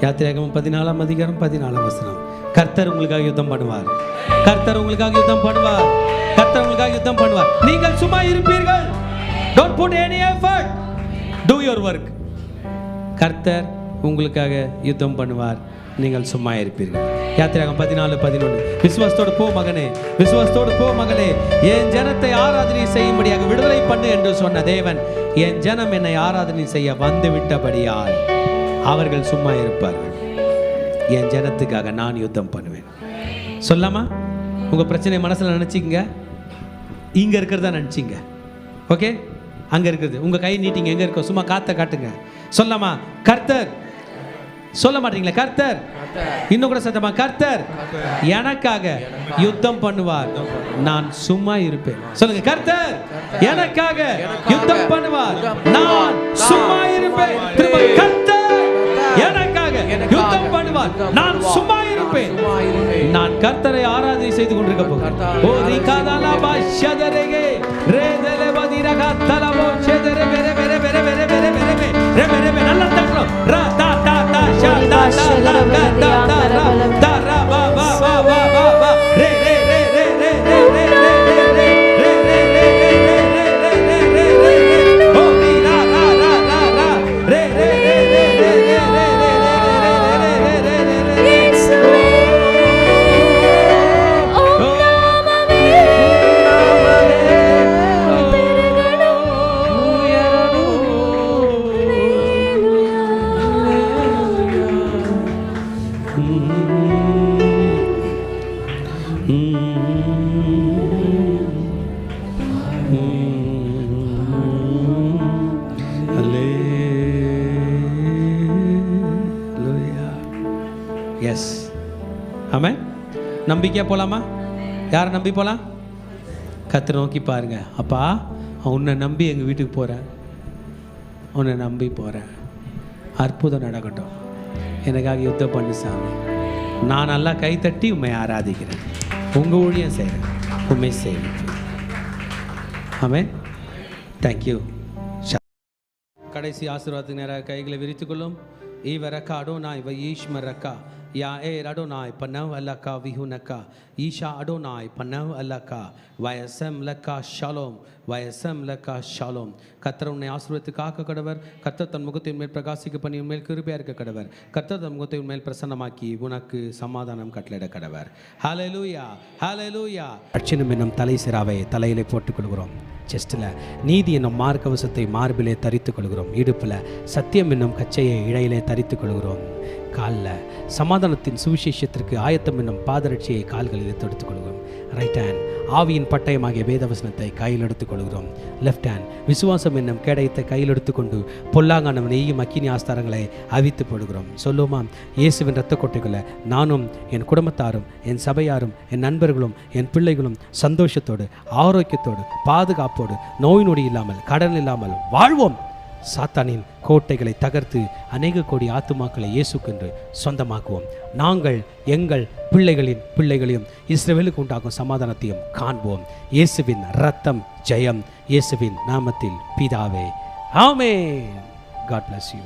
Speaker 1: யாத்திராகமம் 14ஆம் அதிகாரம் 14ஆம் வசனம். கர்த்தர் உங்களுக்காக யுத்தம் பண்ணுவார். கர்த்தர் உங்களுக்காக யுத்தம் பண்ணுவார். கர்த்தர் உங்களுக்காக யுத்தம் பண்ணுவார். நீங்கள் சும்மா இருப்பீர்கள். Don't put any effort. Do your work. கர்த்தர் உங்களுக்காக யுத்தம் பண்ணுவார். நீங்கள் சும்மா இருப்பீர்கள். யாத்திராகமம் 14:11. விசுவாசத்தோடு போ மகனே, விசுவாசத்தோடு போ மகளே. என் ஜனத்தை ஆராதனை செய்யும்படியாக விடுதலை பண்ணு என்று சொன்ன தேவன் என் ஜனம் என்னை ஆராதனை செய்ய வந்து விட்டபடியால் அவர்கள் சும்மா இருப்பார்கள். என் ஜனத்துக்காக நான் யுத்தம் பண்ணுவேன். சொல்லாமா? உங்கள் பிரச்சனை மனசில் நினச்சிங்க. இங்கே இருக்கிறதா நினச்சிங்க. ஓகே, அங்கே இருக்கிறது. உங்கள் கை நீட்டிங்க. எங்கே இருக்கோ சும்மா காற்றை காட்டுங்க. சொல்லாமா? கர்த்தர். சொல்ல மாட்டீங்களா? கர்த்தர். இன்னும் கூட சத்தமா, கர்த்தர் எனக்காக யுத்தம் பண்ணுவார், நான் சும்மா இருப்பேன். சொல்லுங்க. கர்த்தர் எனக்காக யுத்தம் பண்ணுவார், நான் சும்மா இருப்பேன். திரும்ப. கர்த்தர் எனக்காக யுத்தம் பண்ணுவார், நான் சும்மா இருப்பேன். நான் கர்த்தரை ஆராதனை செய்து கொண்டிருக்க போகிறேன். ஓ ரிகாதலா பாஷதரேகே ரேதலே வதிரகா தலவோ ஷதரே Vere Vere Vere Vere Vere Vere Vere Vere நல்ல தங்கறோம். ரா தா தா தா ஷா தா தா தா தா தா ரா தா ரா வா வா வா வா வா வா ரே ரே ரே ரே ரே ரே ரே ரே ரே ரே ரே ரே ரே ரே ஓ ரி ரா ரா ரா ரா ரா ரே ரே ரே ரே ரே ரே எஸ். ஆமென். நம்பிக்கையா போலாமா? யாரை நம்பி போலாம்? கர்த்தரை நோக்கி பாருங்க. அப்பா, உன்னை நம்பி எங்கள் வீட்டுக்கு போகிறேன், உன்னை நம்பி போகிறேன். அற்புதம் நடக்கட்டும். எனக்காக யுத்தம் பண்ணு சாமி. நான் நல்லா கைத்தட்டி உண்மை ஆராதிக்கிறேன். உங்கள் ஊழியம் செய்கிறேன், உண்மை செய்வேன். ஆமென். தேங்க்யூ. கடைசி ஆசீர்வாதத்துக்கு நேராக கைகளை விரித்துக்கொள்ளும். ஈவரக்கா அடோனா இவ ஈஷ்மரக்கா Yair Adonai Panav Alaka Vihunaka Isha Adonai Panav Alaka Vayasam Laka Shalom Vayasam Laka Shalom கர்த்தர் உன்னை ஆசீர்வதித்து காக்க கடவர். கர்த்தர் தன் முகத்தை உன்மேல் பிரகாசிக்க பண்ணி உன்மேல் கிருபையா இருக்க கடவர். கர்த்தர் தன் முகத்தை உன்மேல் பிரசன்னமாக்கி உனக்கு சமாதானம் கட்டளையிட கடவர். ஹல்லேலூயா ஹல்லேலூயா. ரட்சணம் என்னும் தலை சிராவை தலையிலே போட்டுக் கொள்கிறோம். செஸ்டில் நீதி என்னும் மார்க்கவசத்தை மார்பிலே தரித்துக் கொள்கிறோம். இடுப்பில் சத்தியம் என்னும் கச்சையை இழையிலே தரித்துக் கொள்கிறோம். காலில் சமாதானத்தின் சுவிசேஷத்திற்கு ஆயத்தம் என்னும் பாதரட்சியை கால்களிலே தொடுத்துக் கொள்கிறோம். ரைட் ஹேண்ட் ஆவியின் பட்டயமாகிய வேதவசனத்தை கையில் எடுத்துக் கொள்கிறோம். லெஃப்ட் ஹேண்ட் விசுவாசம் என்னும் கேடயத்தை கையில் எடுத்துக்கொண்டு பொல்லாங்கானவன் நெய்யும் அக்கினி ஆஸ்தாரங்களை அவித்து போடுகிறோம். சொல்லுமா, இயேசுவின் இரத்த கொட்டைகளை நானும் என் குடும்பத்தாரும் என் சபையாரும் என் நண்பர்களும் என் பிள்ளைகளும் சந்தோஷத்தோடு ஆரோக்கியத்தோடு பாதுகாப்போடு நோய் நொடி இல்லாமல் கடன் இல்லாமல் வாழ்வோம். சாத்தானின் கோட்டைகளை தகர்த்து அநேக கோடி ஆத்துமாக்களை இயேசுக்கென்று சொந்தமாக்குவோம். நாங்கள் எங்கள் பிள்ளைகளின் பிள்ளைகளையும் இஸ்ரவேலுக்கு உண்டாகும் சமாதானத்தையும் காண்போம். இயேசுவின் இரத்தம் ஜெயம். இயேசுவின் நாமத்தில் பிதாவே ஆமென். God bless you.